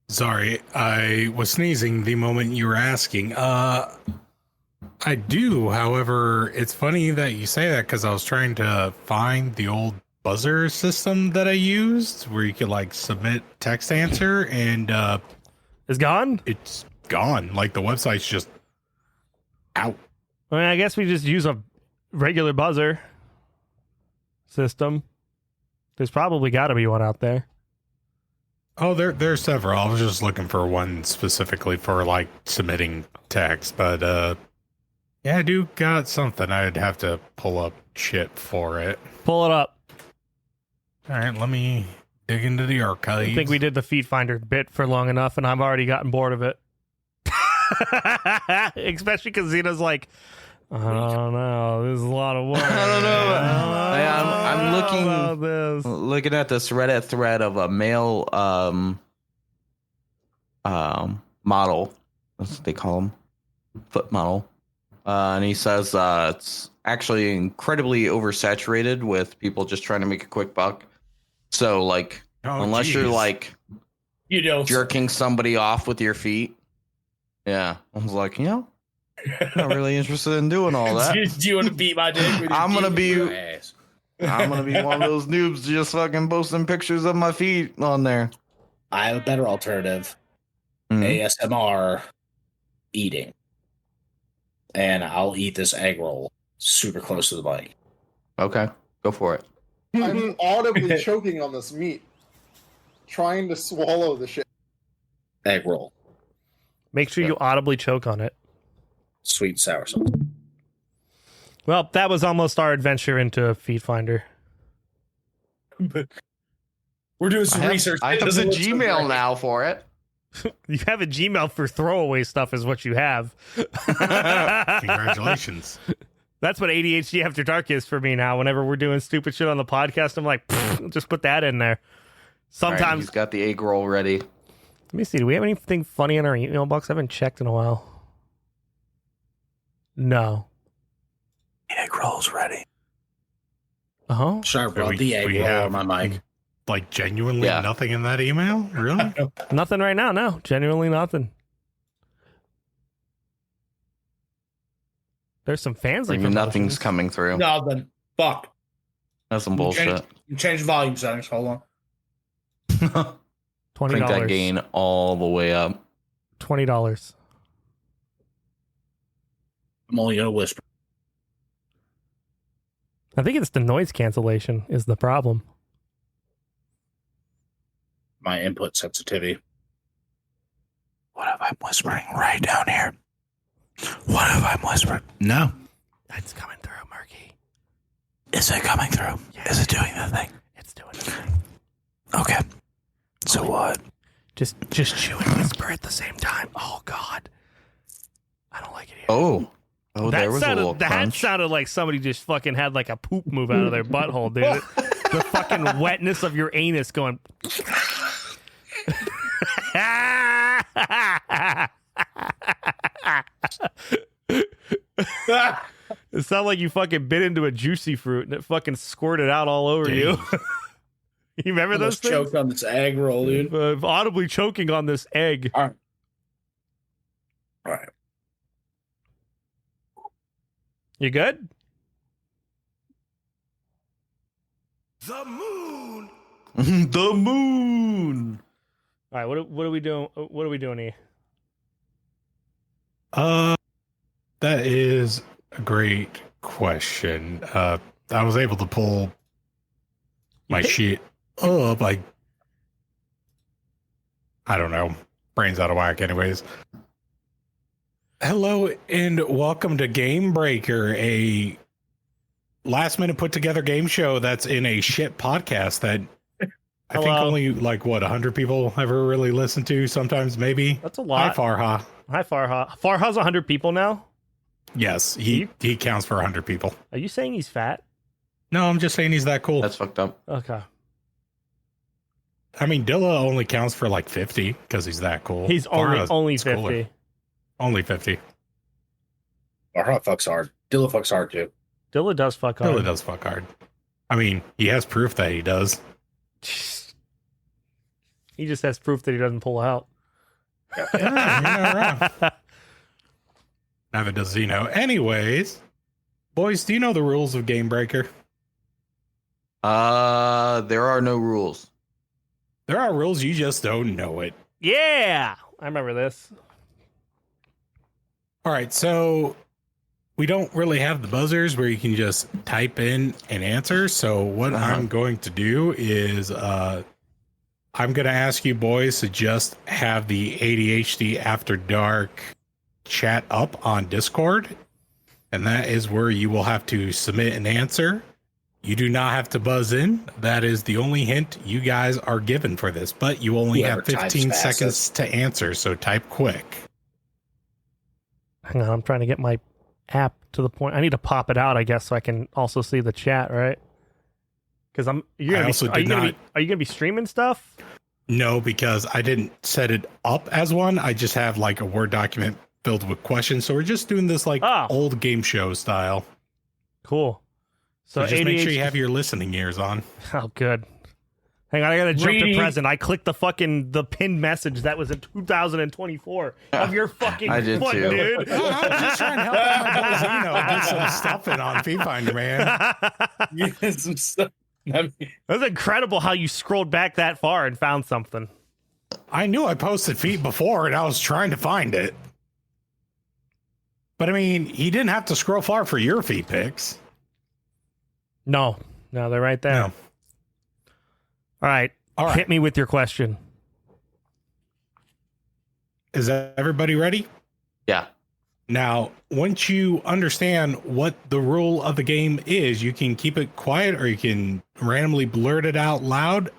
Sorry, I was sneezing the moment you were asking. I do, however, it's funny that you say that because I was trying to find the old buzzer system that I used where you could like submit text answer and It's gone? it's gone. Like the website's just out. I mean, I guess we just use a regular buzzer system. There's probably got to be one out there. Oh, there's several. I was just looking for one specifically for like submitting text, but yeah, I do got something. I'd have to pull up shit for it. Pull it up. All right, let me dig into the archives. I think we did the Feet Finder bit for long enough, and I've already gotten bored of it. Especially because Zeno's like, I don't know. This is a lot of work. I don't know. I'm looking looking at this Reddit thread of a male model. That's what they call him, foot model. And he says it's actually incredibly oversaturated with people just trying to make a quick buck. So like, unless you're like, jerking somebody off with your feet. Yeah, I was like, I'm not really interested in doing all that. Do you want to beat my dick? With I'm gonna be one of those noobs just fucking posting pictures of my feet on there. I have a better alternative. Mhm. ASMR eating. And I'll eat this egg roll super close to the mic. Okay, go for it. I'm audibly choking on this meat, trying to swallow the shit. Egg roll. Make sure you audibly choke on it. Sweet and sour sauce. Well, that was almost our adventure into Feed Finder. We're doing some research. I have the Gmail now for it. You have a Gmail for throwaway stuff is what you have. Congratulations. That's what ADHD After Dark is for me now. Whenever we're doing stupid shit on the podcast, I'm like, just put that in there. Sometimes. All right, he's got the egg roll ready. Let me see. Do we have anything funny in our email box? I haven't checked in a while. No. Egg roll's ready. Uh-huh. Sure, bro. The egg roll on my mic. Like, genuinely nothing in that email? Really? Nothing right now, no. Genuinely nothing. There's some fans like nothing's coming through. Nothing. Fuck. That's some bullshit. Change volume settings. Hold on. $20. Crank that gain all the way up. $20. I'm only gonna whisper. I think it's the noise cancellation is the problem. My input sensitivity. What if I'm whispering right down here? What if I'm whispering? No. It's coming through, Murky. Is it coming through? Yeah, Is it doing the thing? It's doing the thing. Okay. So what? Just chew and whisper at the same time. Oh, God. I don't like it here. Oh, there was a little that crunch. sounded like somebody just fucking had like a poop move out of their butthole, dude. The fucking wetness of your anus going. It sounded like you fucking bit into a juicy fruit and it fucking squirted out all over you. You remember those things? Choked on this egg roll, dude. Audibly choking on this egg. All right. You good? The moon. The moon. All right. What are we doing? What are we doing here? That is a great question. I was able to pull my shit up. Like, I don't know. Brain's out of whack anyways. Hello and welcome to Game Breaker, a last minute put together game show that's in a shit podcast that I think only like 100 people ever really listen to, sometimes maybe. That's a lot. Hi Farha. Hi Farha. Farha's 100 people now? Yes, he counts for 100 people. Are you saying he's fat? No, I'm just saying he's that cool. That's fucked up. Okay. I mean, Dilla only counts for like 50 because he's that cool. He's Farha's only 50. cooler. Only 50. Farha fucks hard. Dilla fucks hard too. Dilla does fuck hard. Dilla does fuck hard. I mean, he has proof that he does. He just has proof that he doesn't pull out. Yeah, you're not wrong. Neither does Zeno. Anyways, boys, do you know the rules of Game Breaker? There are no rules. There are rules, you just don't know it. Yeah, I remember this. All right, so we don't really have the buzzers where you can just type in an answer. So what I'm going to do is I'm going to ask you boys to just have the ADHD After Dark chat up on Discord. And that is where you will have to submit an answer. You do not have to buzz in. That is the only hint you guys are given for this. But you only have 15 seconds to answer, so type quick. Hang on, I'm trying to get my app to the point. I need to pop it out, I guess, so I can also see the chat, right? Because are you gonna be streaming stuff? No, because I didn't set it up as one. I just have like a Word document filled with questions. So we're just doing this like old game show style. Cool. So just make sure you have your listening ears on. Oh, good. Hang on, I gotta jump to present. I clicked the pinned message that was in 2024 of your fucking I did foot, too. dude. Oh, I was just trying to help out my boy Zeno get some stuff in on Feed Finder, man. Yeah, some stuff. I mean, It was incredible how you scrolled back that far and found something. I knew I posted feet before and I was trying to find it. But I mean, he didn't have to scroll far for your feet pics. No, they're right there. No. All right, hit me with your question. Is everybody ready? Yeah. Now, once you understand what the rule of the game is, you can keep it quiet or you can randomly blurt it out loud.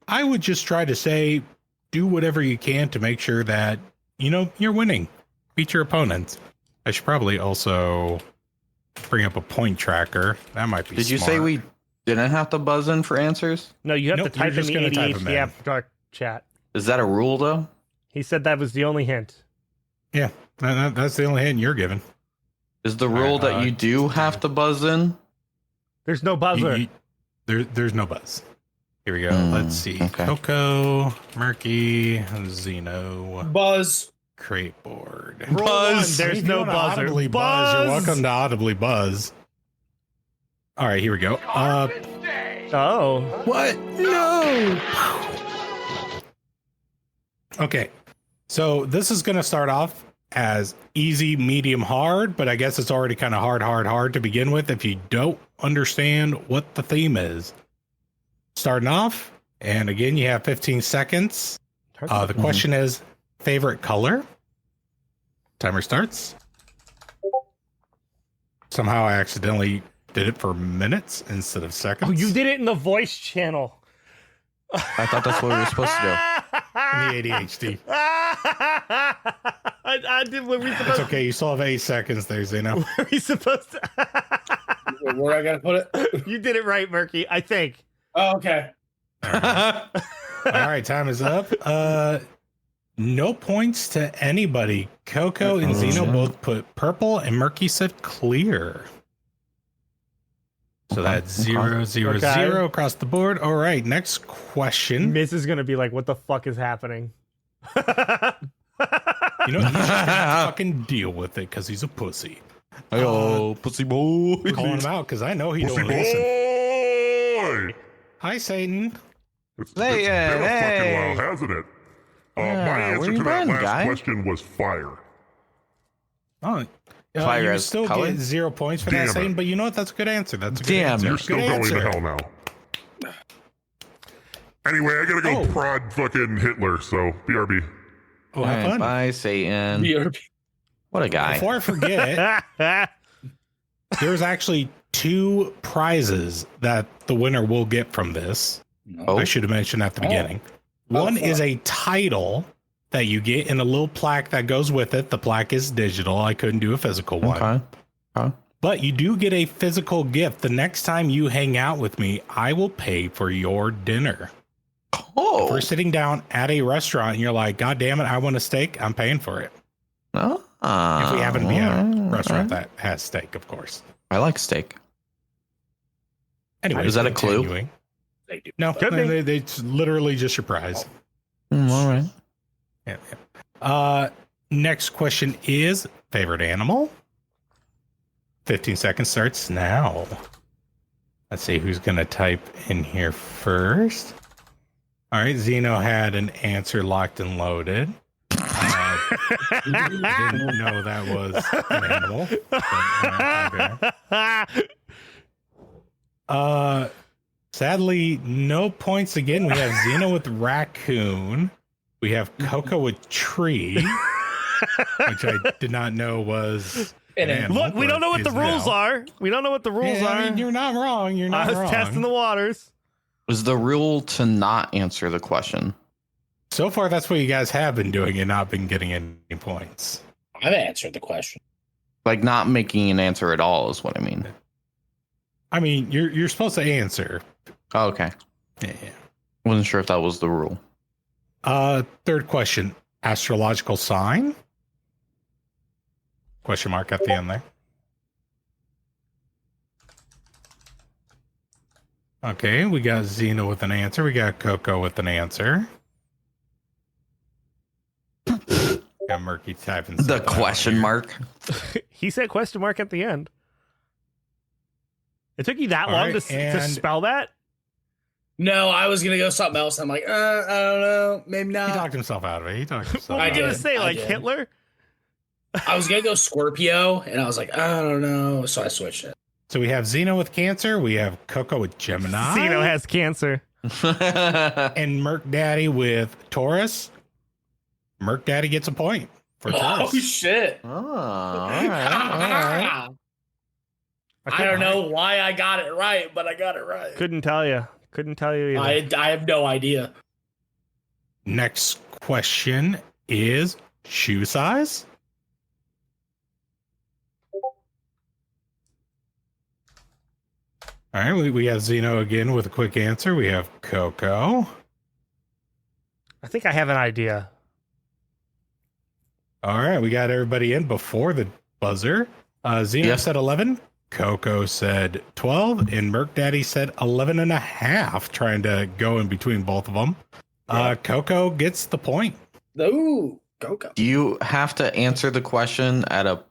I would just try to say, do whatever you can to make sure that, you're winning. Beat your opponents. I should probably also bring up a point tracker. That might be Did you smart. say we didn't have to buzz in for answers? No, you have Nope, to type you're in just the gonna type 'em ADHD in. app dark chat. Is that a rule though? He said that was the only hint. Yeah, that's the only hint you're given. Is the rule that you do have to buzz in? There's no buzzer. There's no buzz. Here we go. Let's see. Okay. Coco, Murky, Zeno, Buzz. crate board. Roll Buzz. one, there's If you no wanna buzzer. audibly buzz. You're welcome to audibly buzz. All right, here we go. Oh. What? No. Okay. So this is going to start off as easy, medium, hard, but I guess it's already kind of hard to begin with if you don't understand what the theme is. Starting off, and again, you have 15 seconds. The question is favorite color. Timer starts. Somehow I accidentally did it for minutes instead of seconds. Oh, you did it in the voice channel. I thought that's what we were supposed to do. In the ADHD. I did. Were we supposed? It's okay. You still have 8 seconds there, Zeno. Were we supposed to? Where I gotta put it? You did it right, Murky. I think. Oh, okay. All right, time is up. No points to anybody. Coco and Zeno both put purple, and Murky said clear. So that's 0, 0, 0 across the board. All right, next question. Miss is gonna be like, "What the fuck is happening?" You know, he's just gonna fucking deal with it because he's a pussy. Hey, pussy boy. Calling him out because I know he don't listen. Hi, Satan. It's been a fucking while, hasn't it? My where answer you to that been, last guy? question was fire. Oh, Fire you as still color? get 0 points for Damn that, Satan, it. but you know what? That's a good answer. That's a good Damn answer. it. You're still Good going answer. to hell now. Anyway, I gotta go prod fucking Hitler, so BRB. Oh, have fun. Bye, Satan. BRB. What a guy. Before I forget, there's actually 2 prizes that the winner will get from this. Oh. I should have mentioned at the beginning. One is a title that you get in a little plaque that goes with it. The plaque is digital. I couldn't do a physical one. Okay. But you do get a physical gift. The next time you hang out with me, I will pay for your dinner. Oh. If we're sitting down at a restaurant and you're like, God damn it, I want a steak, I'm paying for it. Oh. If we happen to be at a restaurant that has steak, of course. I like steak. Anyway, Is that a clue? continuing. They do. No, Could be. it's literally just your prize. All right. Yeah. Next question is favorite animal. 15 seconds starts now. Let's see who's going to type in here first. All right, Zeno had an answer locked and loaded. Didn't know that was an animal. But, sadly, no points again. We have Zeno with raccoon. We have Coco with tree, which I did not know was an animal. Look, we don't know what the is rules now. are. We don't know what the rules Yeah, are. I mean, you're not wrong. You're not I was wrong. testing the waters. Was the rule to not answer the question? So far, that's what you guys have been doing and not been getting any points. I've answered the question. Like not making an answer at all is what I mean. I mean, you're supposed to answer. Oh, okay. Yeah. Wasn't sure if that was the rule. Third question. Astrological sign? Question mark at the end there. Okay, we got Xena with an answer. We got Coco with an answer. Got Murky typing The something out question here. mark. He said question mark at the end. It took you that All long right, to and- spell that? No, I was gonna go something else. I'm like, I don't know, maybe He not. talked himself out of it. He talked What himself were I you out going of to it. say, I like did. Hitler? I was gonna go Scorpio, and I was like, I don't know, so I switched it. So we have Xena with Cancer. We have Coco with Gemini. Zeno has cancer. And Merc Daddy with Taurus. Merc Daddy gets a point for Taurus. Oh shit! Oh, all right. I don't know why I got it right, but I got it right. Couldn't tell you. Couldn't tell you either. I have no idea. Next question is shoe size. All right, we have Zeno again with a quick answer. We have Coco. I think I have an idea. All right, we got everybody in before the buzzer. Zeno Yeah. said 11. Coco said 12. And Merc Daddy said 11 and a half, trying to go in between both of them. Coco gets the point. Ooh, Coco. Do you have to answer the question at a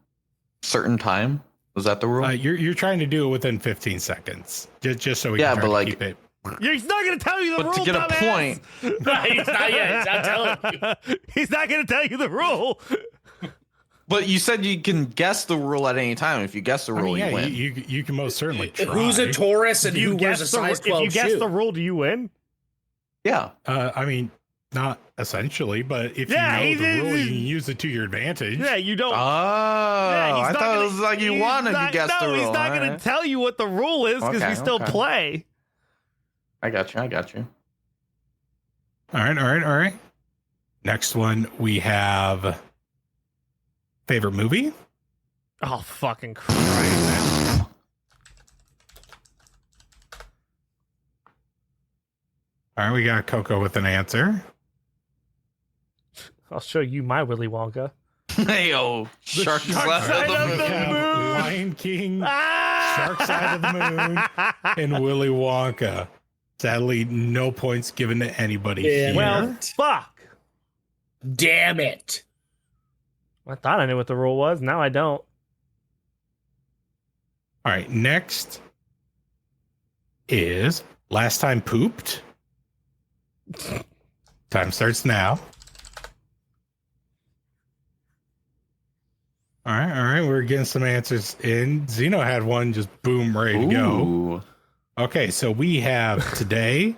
certain time? Was that the rule? You're trying to do it within 15 seconds, just so we Yeah, can try but to like- keep it. He's not going to tell you the But rule, to get a dumbass. point- He's not yet. He's not telling you. He's not going to tell you the rule. But you said you can guess the rule at any time. If you guess the I rule, mean, yeah, you win. you can most certainly try. Who's a Taurus and If you who wears a guess the, size if 12 you guess shoe? the rule, do you win? Yeah. I mean, not essentially, but if Yeah, you know he the rule, did- you can use it to your advantage. Yeah, you don't. Oh, Yeah, he's I not thought gonna- it was like you he's won if you not- guessed the No, rule. he's not All going to right. tell you what the rule is because Okay, we still okay. play. I got you. All right. Next one, we have favorite movie. Oh, fucking Christ. All right, we got Coco with an answer. I'll show you my Willy Wonka. Hey, yo, shark shark side of We the have moon. Lion King, Ah! Shark Side of the Moon, and Willy Wonka. Sadly, no points given to anybody Yeah, here. Well, fuck. Damn it. I thought I knew what the rule was. Now I don't. All right, next is last time pooped. Time starts now. All right, we're getting some answers in. Zeno had one just boom, ready to go. Ooh. Okay, so we have today,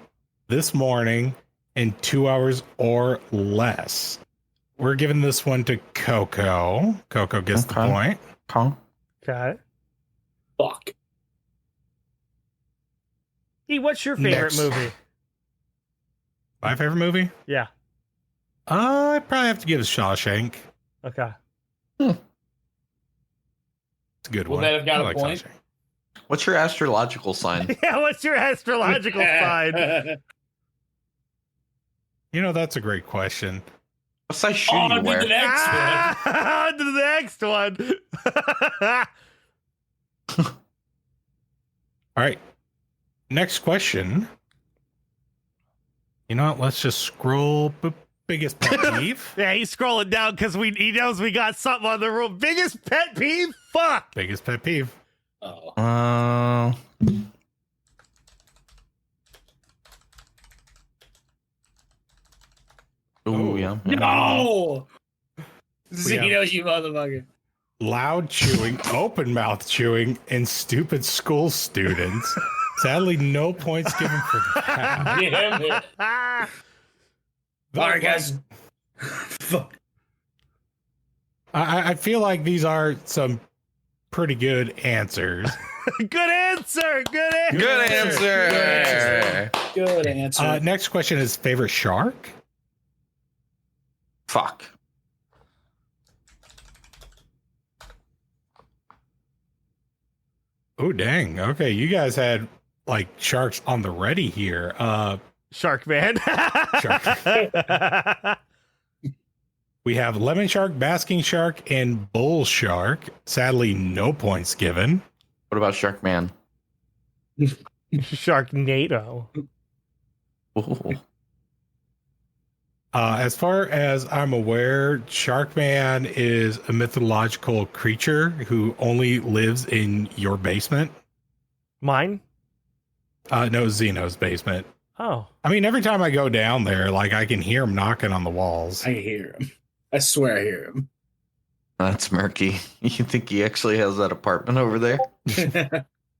this morning, in 2 hours or less. We're giving this one to Coco. Coco gets the Okay. point. Huh? Got it. Fuck. E, what's your favorite Next. movie? My favorite movie? Yeah. I'd probably have to give it Shawshank. Okay. It's a good Will one. that have got I a like point? Shawshank. What's your astrological sign? Yeah, what's your astrological sign? You know, that's a great question. What size shoe On do you to wear? the next one. Ah, on to the next one. All right. Next question. You know what? Let's just scroll. Biggest pet peeve. Yeah, he's scrolling down because he knows we got something on the rule. Biggest pet peeve? Fuck. Biggest pet peeve. Oh. Ooh, yeah. No! Yeah. Zeno, you motherfucker. Loud chewing, open mouth chewing, and stupid school students. Sadly, no points given for that. Damn it. Ah. All right, guys. Fuck. I feel like these are some pretty good answers. Good answer. Good answer. Good answer. Good answer. Next question is favorite shark. Fuck. Oh, dang. Okay, you guys had like sharks on the ready here. Shark man. Shark. We have lemon shark, basking shark, and bull shark. Sadly, no points given. What about Sharkman? Sharknado. Ooh. As far as I'm aware, Sharkman is a mythological creature who only lives in your basement. Mine? No, Xeno's basement. Oh. I mean, every time I go down there, like I can hear him knocking on the walls. I hear him. I swear I hear him. That's Murky. You think he actually has that apartment over there?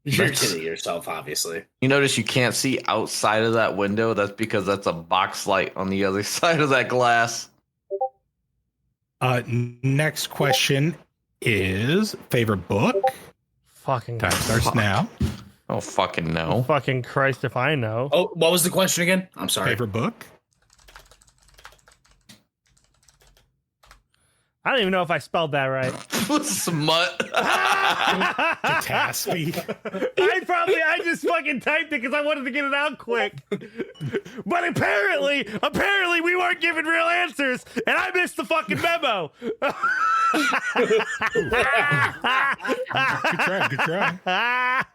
You're kidding yourself, obviously. You notice you can't see outside of that window? That's because that's a box light on the other side of that glass. Next question is favorite book. Fucking Time starts Fuck. now. Oh, fucking no. fucking Christ if I know. Oh, what was the question again? I'm sorry. Favorite book? I don't even know if I spelled that right. Smut. Catastrophe. I just fucking typed it because I wanted to get it out quick. But apparently we weren't given real answers, and I missed the fucking memo. Good try.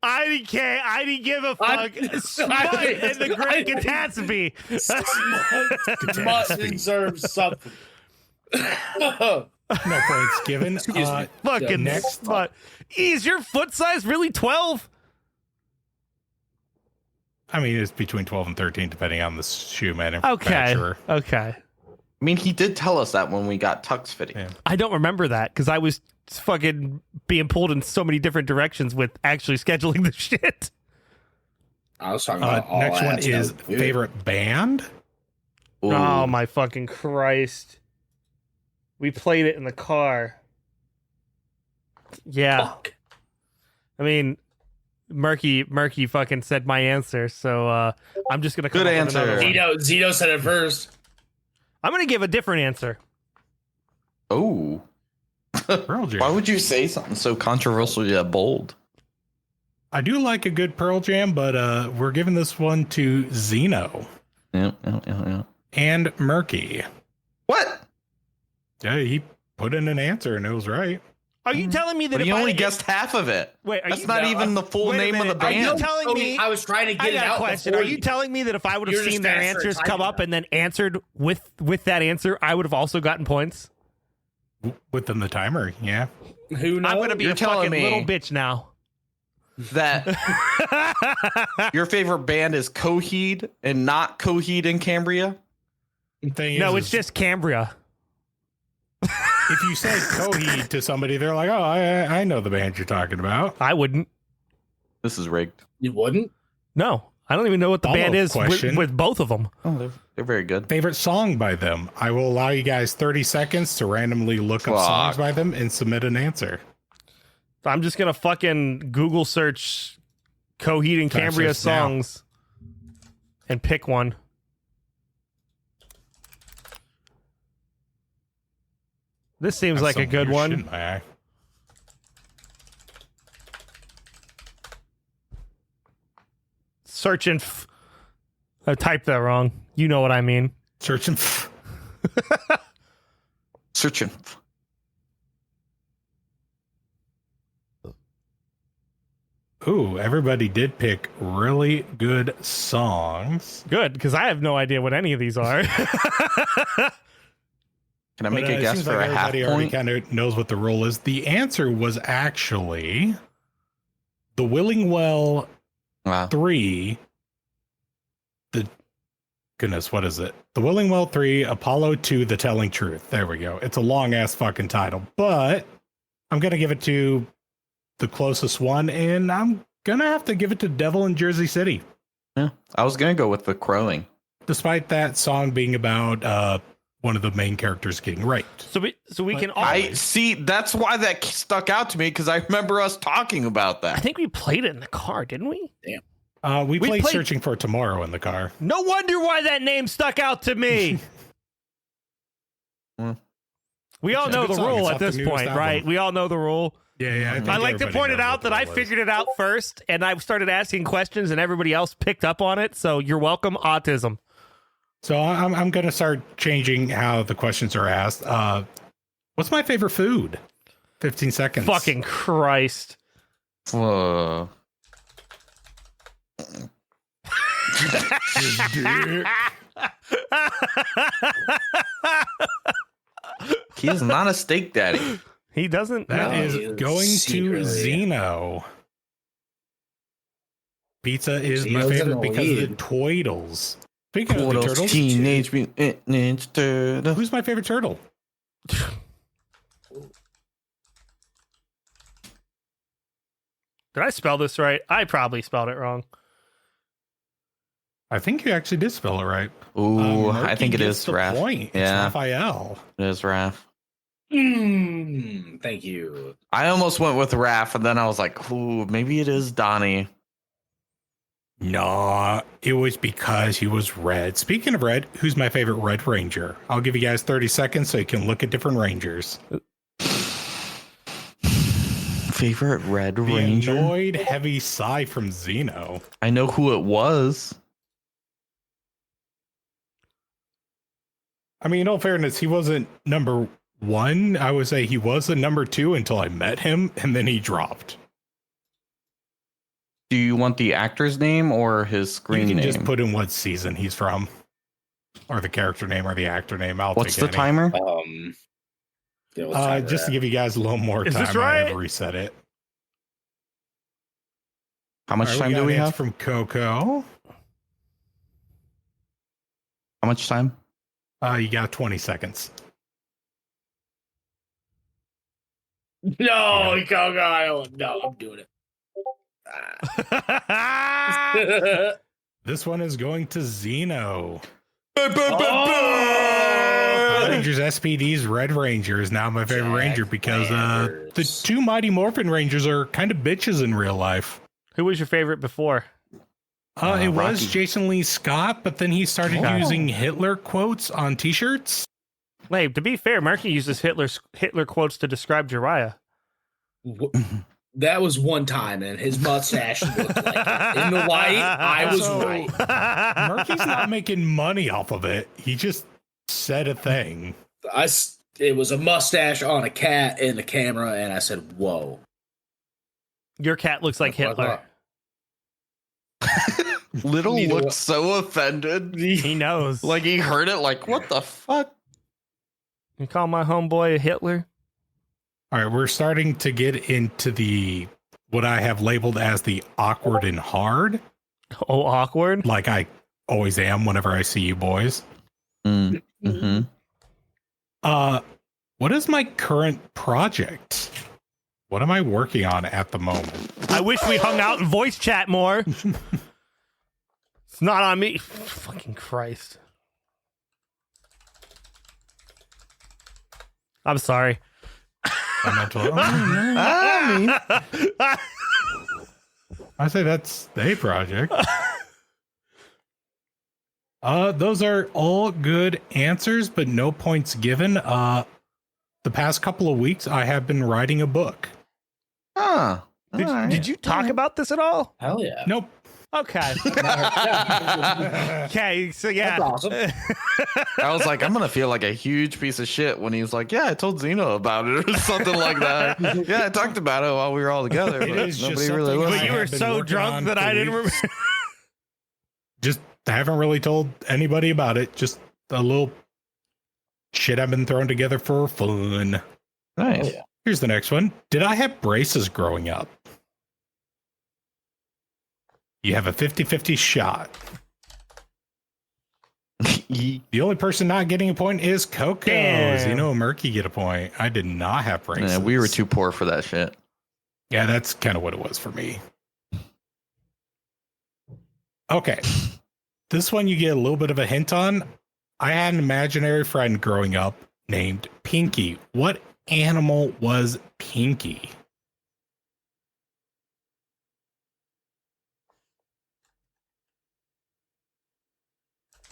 I didn't give a fuck. Smut and the Great Catastrophe. Smut deserves something. No points given. Fucking next. Smut. Is your foot size really 12? I mean, it's between 12 and 13, depending on the shoe Okay. manufacturer. Okay. I mean, he did tell us that when we got tux fitting. Yeah. I don't remember that because I was fucking being pulled in so many different directions with actually scheduling the shit. I was talking about all Next one ads, is no, dude. favorite band. Ooh. Oh my fucking Christ. We played it in the car. Yeah. Fuck. I mean, Murky fucking said my answer, so I'm just gonna come Good up with another answer. one. Zito said it first. I'm gonna give a different answer. Oh. Pearl Jam. Why would you say something so controversial yet bold? I do like a good Pearl Jam, but we're giving this one to Xeno Yeah. and Murky. What? Yeah, he put in an answer and it was right. Are you telling me that But if he I only guessed half of it. Wait, are That's you not even the full wait a name of the minute, are you band. telling me I was trying to I get it got a out. question. before Are you telling me that if I would have You're seen just their faster answers typing come up them. and then answered with that answer, I would have also gotten points? Within the timer, yeah. Who knows? I'm gonna be You're a telling fucking me- little bitch now. That your favorite band is Coheed and not Coheed and Cambria? Thing No, is, it's just Cambria. if you say Coheed to somebody, they're like, "Oh, I know the band you're talking about." I wouldn't. This is rigged. You wouldn't? No, I don't even know what the band Follow-up is question. with both of them. Oh, they're very good. Favorite song by them. I will allow you guys 30 seconds to randomly look up Fuck. songs by them and submit an answer. I'm just gonna fucking Google search Coheed and Time Cambria starts now. songs and pick one. This seems like a That's good some weird one. shit in my eye. Searching. I typed that wrong. You know what I mean. Searching. Searching. Ooh, everybody did pick really good songs. Good, because I have no idea what any of these are. Can I make But, a it guess seems for like a half everybody already point? kind of knows what the rule is. The answer was actually the Willingwell Wow. 3. Goodness, what is it? The Willingwell 3, Apollo 2, The Telling Truth. There we go. It's a long ass fucking title, but I'm going to give it to the closest one, and I'm going to have to give it to Devil in Jersey City. Yeah. I was going to go with the crowing. Despite that song being about one of the main characters getting raped. so we can all. I see. That's why that stuck out to me because I remember us talking about I that. think we played it in the car, didn't we? We played played- Searching for Tomorrow in the car. No wonder why that name stuck out to me. Hmm. We all It's a know good the song. rule It's at off the this newest point, album. right? We all know the rule. Yeah. I like to point it out that I figured it out first, and I started asking questions, and everybody else picked up on it. So you're welcome, autism. So I'm going to start changing how the questions are asked. What's my favorite food? 15 seconds. Fucking Christ. Whoa. He is not a steak daddy. He doesn't. That know. is going to secretly. Zeno. Pizza is my Zeno's in favorite the because of the lead. Twiddles. Speaking of the Turtles, turtles, Teenage Mutant Ninja Turtles. who's my favorite turtle? Did I spell this right? I probably spelled it wrong. I think you actually did spell it right. Ooh, I Murky think it gets is the Raph. point. It's Yeah, Raphael. it is Raph. Thank you. I almost went with Raph, and then I was like, ooh, maybe it is Donnie. No, it was because he was red. Speaking of red, who's my favorite Red Ranger? I'll give you guys 30 seconds so you can look at different Rangers. Favorite Red The Ranger? annoyed heavy sigh from Zeno. I know who it was. I mean, in all fairness, he wasn't number one. I would say he was the number two until I met him, and then he dropped. Do you want the actor's name or his screen You can name? just put in what season he's from, or the character name, or the actor name. I'll What's take the any. timer? Yeah, what's time Just to at? give you guys a little more Is time, this I right? have reset it. How much All right, time got do we an answer have? from Coco? How much time? You got 20 seconds. No, Coco. No, I'm doing it. This one is going to Zeno. Oh! Power Rangers SPD's Red Ranger is now my favorite Ranger because Jack-Landers. the two Mighty Morphin Rangers are kind of bitches in real life. Who was your favorite before? It was Rocky. Jason Lee Scott, but then he started Oh. using Hitler quotes on t-shirts. Wait, to be fair, Murky uses Hitler quotes to describe Jiraiya. That was one time, and his mustache looked like it. In the light, I was So- right. Murphy's not making money off of it. He just said a thing. It was a mustache on a cat in the camera, and I said, "Whoa." Your cat looks like Hitler. Little Neither looked one. so offended. He knows. Like he heard it, like, what the fuck? You call my homeboy a Hitler? All right, we're starting to get into what I have labeled as the awkward and hard, Oh, awkward. like I always am whenever I see you boys. Mm-hmm. What is my current project? What am I working on at the moment? I wish we hung out and voice chat more. It's not on me. Fucking Christ. I'm sorry. I say that's a project. Those are all good answers, but no points given. The past couple of weeks, I have been writing a book. Huh. Did you talk about this at all? Hell yeah. Nope. Okay. Okay, so yeah. That's awesome. I was like, I'm gonna feel like a huge piece of shit when he was like, "Yeah, I told Zeno about it" or something like that. Yeah, I talked about it while we were all together, It but is just nobody really something listened. But you I were have been so working drunk on that for I didn't remember. weeks. Just haven't really told anybody about it. Just a little shit I've been throwing together for fun. Nice. Yeah. Here's the next one. Did I have braces growing up? You have a 50-50 shot. The only person not getting a point is Coco. Damn. Zeno and Murky get a point. I did not have braces. Yeah, we were too poor for that shit. Yeah, that's kind of what it was for me. Okay. This one you get a little bit of a hint on. I had an imaginary friend growing up named Pinky. What animal was Pinky?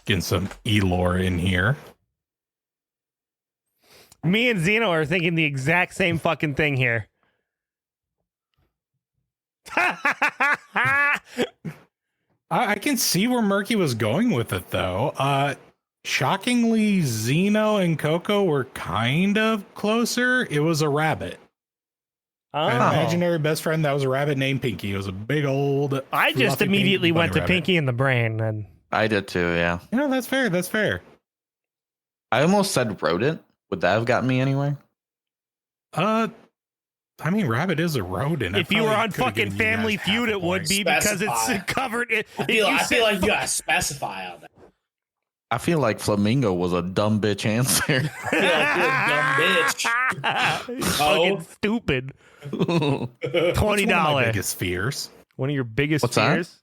Getting some E-lore in here. Me and Zeno are thinking the exact same fucking thing here. I can see where Murky was going with it, though. Shockingly, Zeno and Coco were kind of closer. It was a rabbit. Oh. An imaginary best friend that was a rabbit named Pinky. It was a big old. I just immediately went to Pinky in the Brain. And I did too, yeah. You know, that's fair. That's fair. I almost said rodent. Would that have gotten me anywhere? I mean, rabbit is a rodent. if you were on fucking Family Feud, it would be because it's covered. I feel like you gotta specify on that. I feel like flamingo was a dumb bitch answer. I feel like you're a dumb bitch. Fucking stupid. $20. One of my biggest fears. One of your biggest What's that? fears?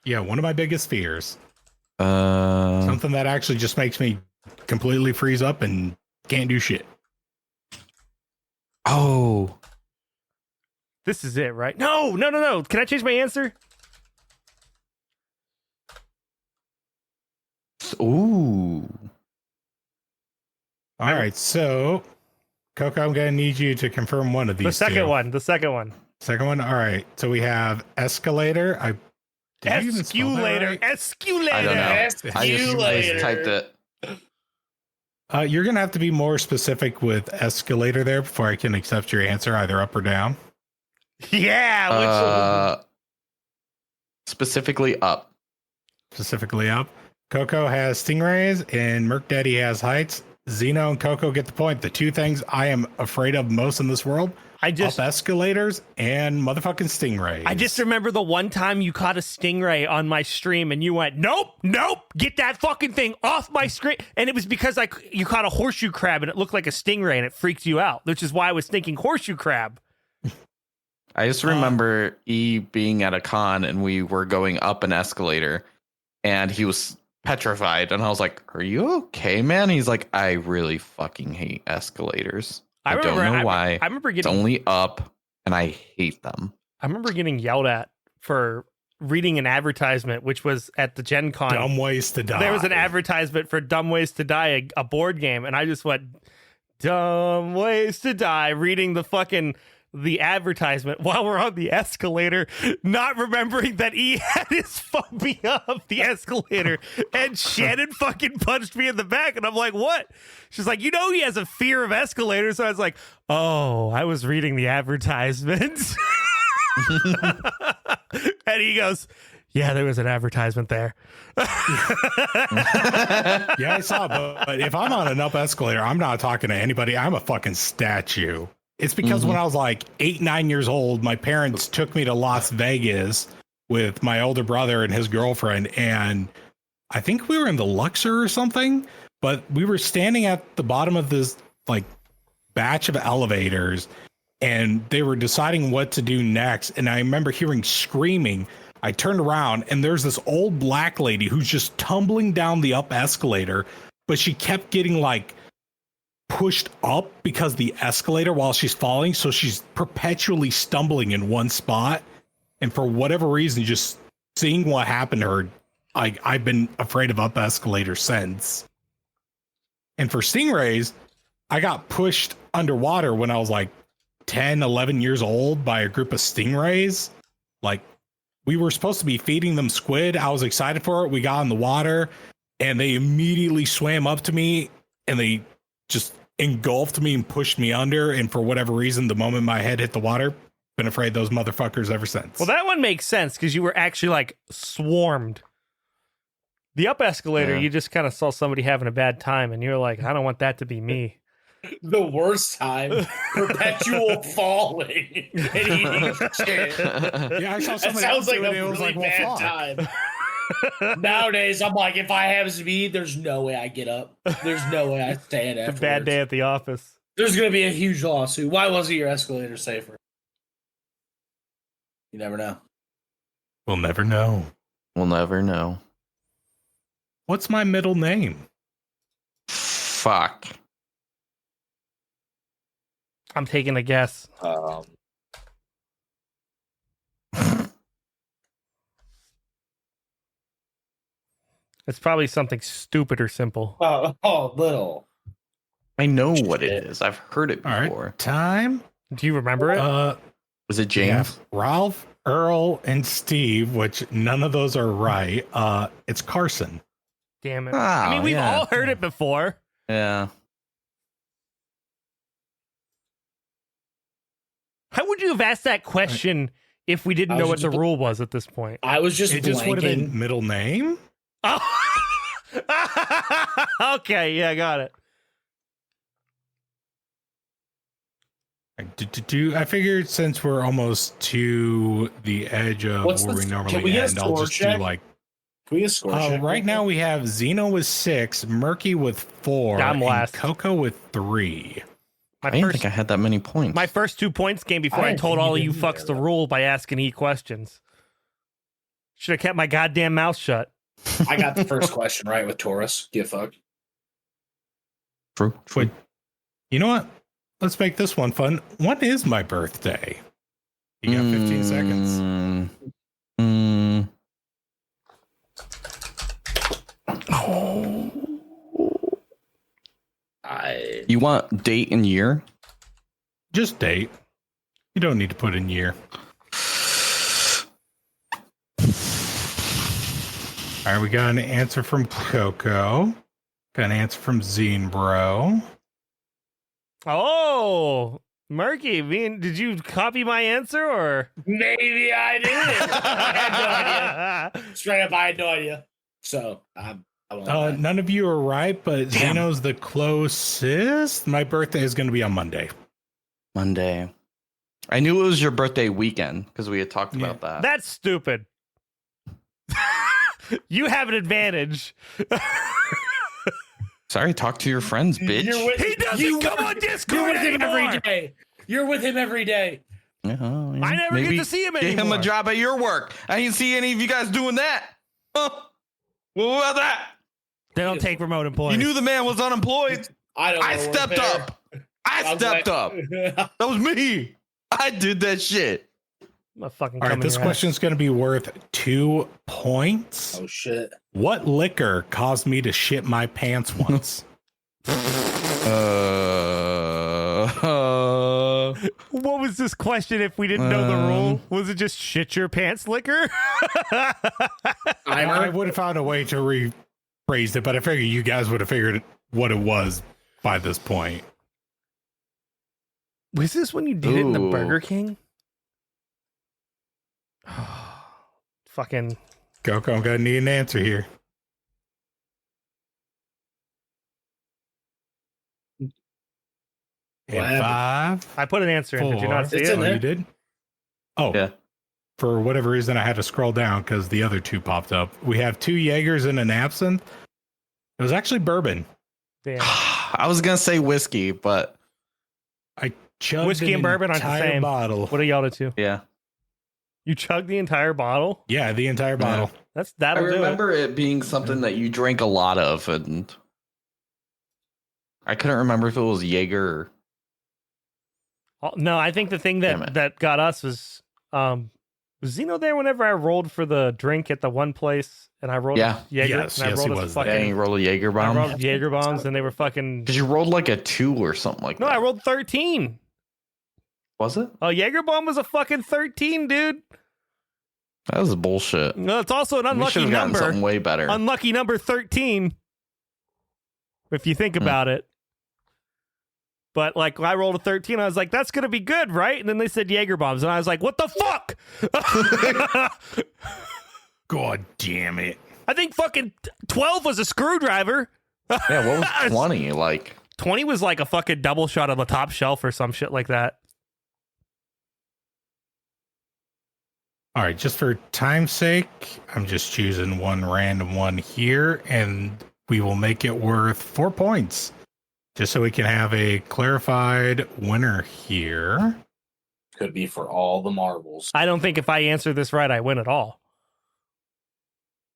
Yeah, one of my biggest fears. Something that actually just makes me completely freeze up and can't do shit. Oh. This is it, right? No. Can I change my answer? Ooh. All right, so Coco, I'm gonna need you to confirm one of these. The second one. Second one. All right. So we have escalator. Esculator. Esculator. I don't know. I just typed it. You're gonna have to be more specific with escalator there before I can accept your answer, either up or down. Yeah. Specifically up. Specifically up. Coco has stingrays and Merc Daddy has heights. Zeno and Coco get the point. The two things I am afraid of most in this world: up escalators and motherfucking stingrays. I just remember the one time you caught a stingray on my stream and you went, nope, get that fucking thing off my screen. And it was because you caught a horseshoe crab and it looked like a stingray and it freaked you out, which is why I was thinking horseshoe crab. I just remember E being at a con and we were going up an escalator and he was petrified. And I was like, are you okay, man? He's like, I really fucking hate escalators. I don't know why. I remember it's only up and I hate them. I remember getting yelled at for reading an advertisement, which was at the Gen Con. Dumb Ways to Die. There was an advertisement for Dumb Ways to Die, a board game. And I just went, Dumb Ways to Die, reading the advertisement while we're on the escalator, not remembering that E had his phobia of the escalator, and Shannon fucking punched me in the back, and I'm like, what? She's like, he has a fear of escalators. So I was like, oh, I was reading the advertisement. And he goes, yeah, there was an advertisement there. Yeah, I saw it, but if I'm on an up escalator, I'm not talking to anybody. I'm a fucking statue. It's because when I was like 8-9 years old, my parents took me to Las Vegas with my older brother and his girlfriend. And I think we were in the Luxor or something, but we were standing at the bottom of this like batch of elevators and they were deciding what to do next. And I remember hearing screaming. I turned around and there's this old black lady who's just tumbling down the up escalator, but she kept getting like pushed up because the escalator while she's falling, so she's perpetually stumbling in one spot. And for whatever reason, just seeing what happened to her, I've been afraid of up escalators since. And for stingrays, I got pushed underwater when I was like 10, 11 years old by a group of stingrays. Like, we were supposed to be feeding them squid. I was excited for it. We got in the water and they immediately swam up to me and they just engulfed me and pushed me under. And for whatever reason, the moment my head hit the water, been afraid of those motherfuckers ever since. Well, that one makes sense because you were actually like swarmed. The up escalator, you just kind of saw somebody having a bad time and you're like, I don't want that to be me. The worst time, perpetual falling and eating shit. Yeah, I saw That somebody sounds like a it was really like, well, bad fuck. time. Nowadays, I'm like, if I happens to be, there's no way I get up. There's no way I stand It's afterwards. a bad day at the office. There's going to be a huge lawsuit. Why wasn't your escalator safer? You never know. We'll never know. We'll never know. What's my middle name? Fuck. I'm taking a guess. It's probably something stupid or simple. Little. I know what it is. I've heard it All before. right, time. Do you remember it? Was it Yeah, James? Ralph, Earl, and Steve, which none of those are right. It's Carson. Damn it. Oh, I mean, we've yeah. all heard it before. Yeah. How would you have asked that question if we didn't I know was what the just- rule was at this point? I was just It just would have blanking. been middle name. Oh. Okay, yeah, got it. I figured since we're almost to the edge of What's where the- we can normally we get a end, I'll score just check? do like. Can we get a score check? Right now we have Zeno with 6, Murky with 4, Yeah, I'm and last. Coco with 3. I didn't think I had that many points. My first 2 points came before I I didn't told think all of you you did fucks either, the though. rule by asking E questions. Should have kept my goddamn mouth shut. I got the first question right with Taurus. Give a fuck. True. But you know what? Let's make this one fun. When is my birthday? You got 15 seconds. You want date and year? Just date. You don't need to put in year. All right, we got an answer from Coco. Got an answer from Zine Bro. Oh, Murky, did you copy my answer or? Maybe I did. I had no idea. Straight up, I had no idea. So I won't lie. None of you are right, but Zeno's the closest. My birthday is going to be on Monday. Monday. I knew it was your birthday weekend because we had talked about that. That's stupid. You have an advantage. Sorry, talk to your friends, bitch. You're with, He doesn't you come were- on You're Discord with him anymore. every day. You're with him every day. Yeah, yeah. I never Maybe get to see him Get him anymore. a job at your work. I didn't see any of you guys doing that. Huh? What about that? They don't take remote employees. You knew the man was unemployed. I don't. I wanna work stepped there. up. I I'm stepped up. glad- That was me. I did that shit. I'm fucking All right, this question is going to be worth 2 points. Oh shit! What liquor caused me to shit my pants once? What was this question if we didn't know the rule? Was it just shit your pants liquor? I would have found a way to rephrase it, but I figured you guys would have figured what it was by this point. Was this when you did it in the Ooh. Burger King? Fucking. Coco, I'm going to need an answer here. What In happened? 5, I put an answer in. 4. Did you not see It's it? in Oh, there. you did? Oh, Yeah. For whatever reason, I had to scroll down because the other 2 popped up. We have 2 Jaegers and an absinthe. It was actually bourbon. Damn. I was gonna say whiskey, but I chugged Whiskey an and bourbon aren't the entire same. bottle. What are y'all to? yeah. You chugged the entire bottle? Yeah, the entire bottle. I I do remember it being something that you drank a lot of, and I couldn't remember if it was Jaeger or it. No, I think the thing Damn it. that got us was Zeno there whenever I rolled for the drink at the one place and I rolled Yeah. Jaeger Yes, and I yes, rolled he a was fucking there. dang, you rolled a Jaeger I bomb. rolled Jaeger bombs and they were fucking Because you rolled like a 2 or something like No, that. I rolled 13. Was it? A Jaeger bomb was a fucking 13, dude. That was bullshit. No, it's also an We unlucky should have gotten number. something way better. Unlucky number 13. If you think about it. But like I rolled a 13, I was like, that's gonna be good, right? And then they said Jaeger bombs, and I was like, what the fuck? God damn it. I think fucking 12 was a screwdriver. Yeah, what was 20? Like, 20 was like a fucking double shot on the top shelf or some shit like that. All right, just for time's sake, I'm just choosing one random one here, and we will make it worth 4 points. Just so we can have a clarified winner here. Could be for all the marbles. I don't think if I answer this right, I win at all.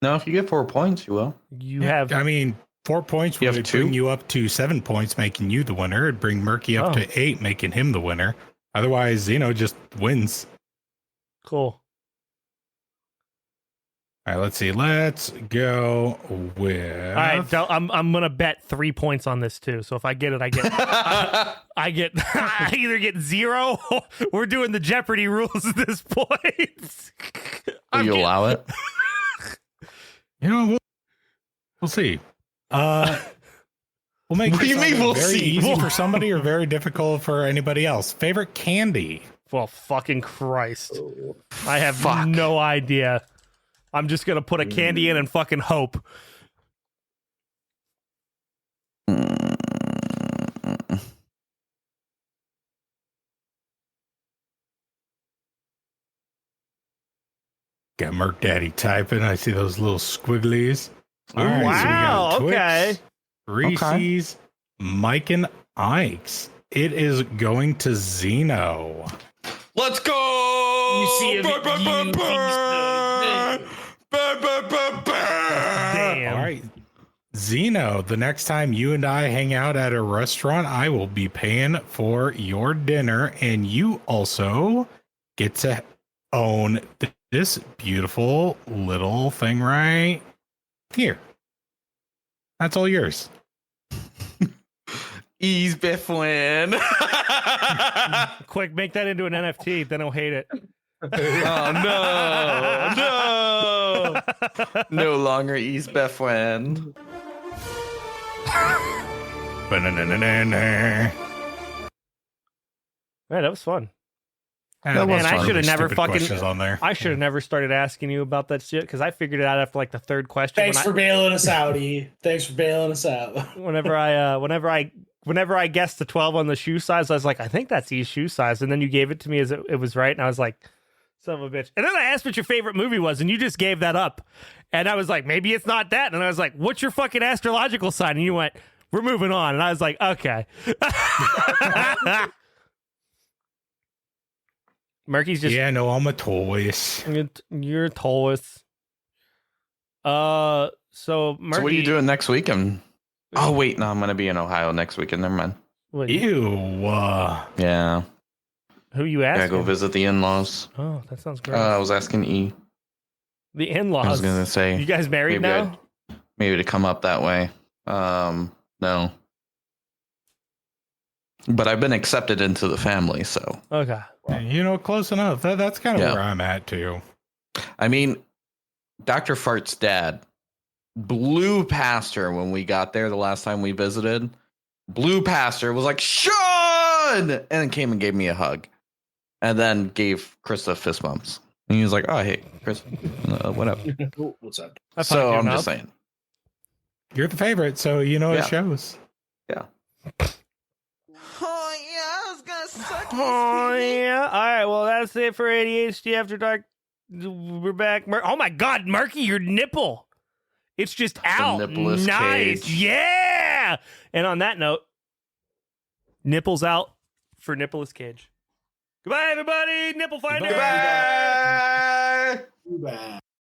no, if you get 4 points, you will. You have I mean, 4 points You have would 2? bring you up to 7 points, making you the winner. It'd bring Murky up Oh. to 8, making him the winner. Otherwise, Zeno just wins. cool. All right, let's see. Let's go with. All right, I'm gonna bet 3 points on this too. So if I get it, I get I either get 0. We're doing the Jeopardy rules at this point. Will you allow it? You know, we'll see. We'll make What do you this mean either we'll very see? easy for somebody or very difficult for anybody else. Favorite candy? Well, fucking Christ, I have Fuck. no idea. I'm just gonna put a candy in and fucking hope. Got Merc Daddy typing. I see those little squigglies. All right, Wow, so we got okay. Twix, Reese's, Mike and Ike's. It is going to Zeno. Let's go! You see him- Damn. All right. Zeno, the next time you and I hang out at a restaurant, I will be paying for your dinner, and you also get to own this beautiful little thing right here. That's all yours. Ease Biff win. Quick, make that into an NFT. Then I'll hate it. Oh no! No longer Ease Biff win. Ba-na-na-na-na-na. Man, that was fun. That was Man, I fun. should have never Stupid fucking. questions on there. I should have never started asking you about that shit because I figured it out after like the third question. Thanks for bailing us out, E. Thanks for bailing us out. Whenever I guessed the 12 on the shoe size, I was like, I think that's E's shoe size, and then you gave it to me as it was right, and I was like, son of a bitch. And then I asked what your favorite movie was, and you just gave that up, and I was like, maybe it's not that, and I was like, what's your fucking astrological sign? And you went, we're moving on, and I was like, okay. Murky's just Yeah, no, I'm a Taurus. you're a Taurus. So Murky, So what are you doing next weekend? Oh wait, no, I'm gonna be in Ohio next weekend. Never mind. what- Ew. Yeah, who you gotta asking? go visit the in-laws. Oh, that sounds great. I was asking E. The I in-laws. was gonna say You guys married maybe now? maybe to come up that way. No, but I've been accepted into the family, so Okay. You know, close enough. That's kind of Yeah. where I'm at, too. I mean, Dr. Fart's dad blew past her when we got there the last time we visited. Blew past her, was like, Sean! And then came and gave me a hug. And then gave Krista fist bumps. And he was like, oh, hey, Chris, what up? What's up? That's So not I'm good just enough. saying. You're the favorite, so you know Yeah. it shows. Oh, yeah, I was going to suck Oh, yeah. All right. Well, that's it for ADHD After Dark. We're back. Oh, my God, Murky, your nipple. It's just out. nippleless Nice. cage. Yeah. And on that note, nipples out for Nippleless Cage. Goodbye, everybody. Nipple Finder. Goodbye. Too bad.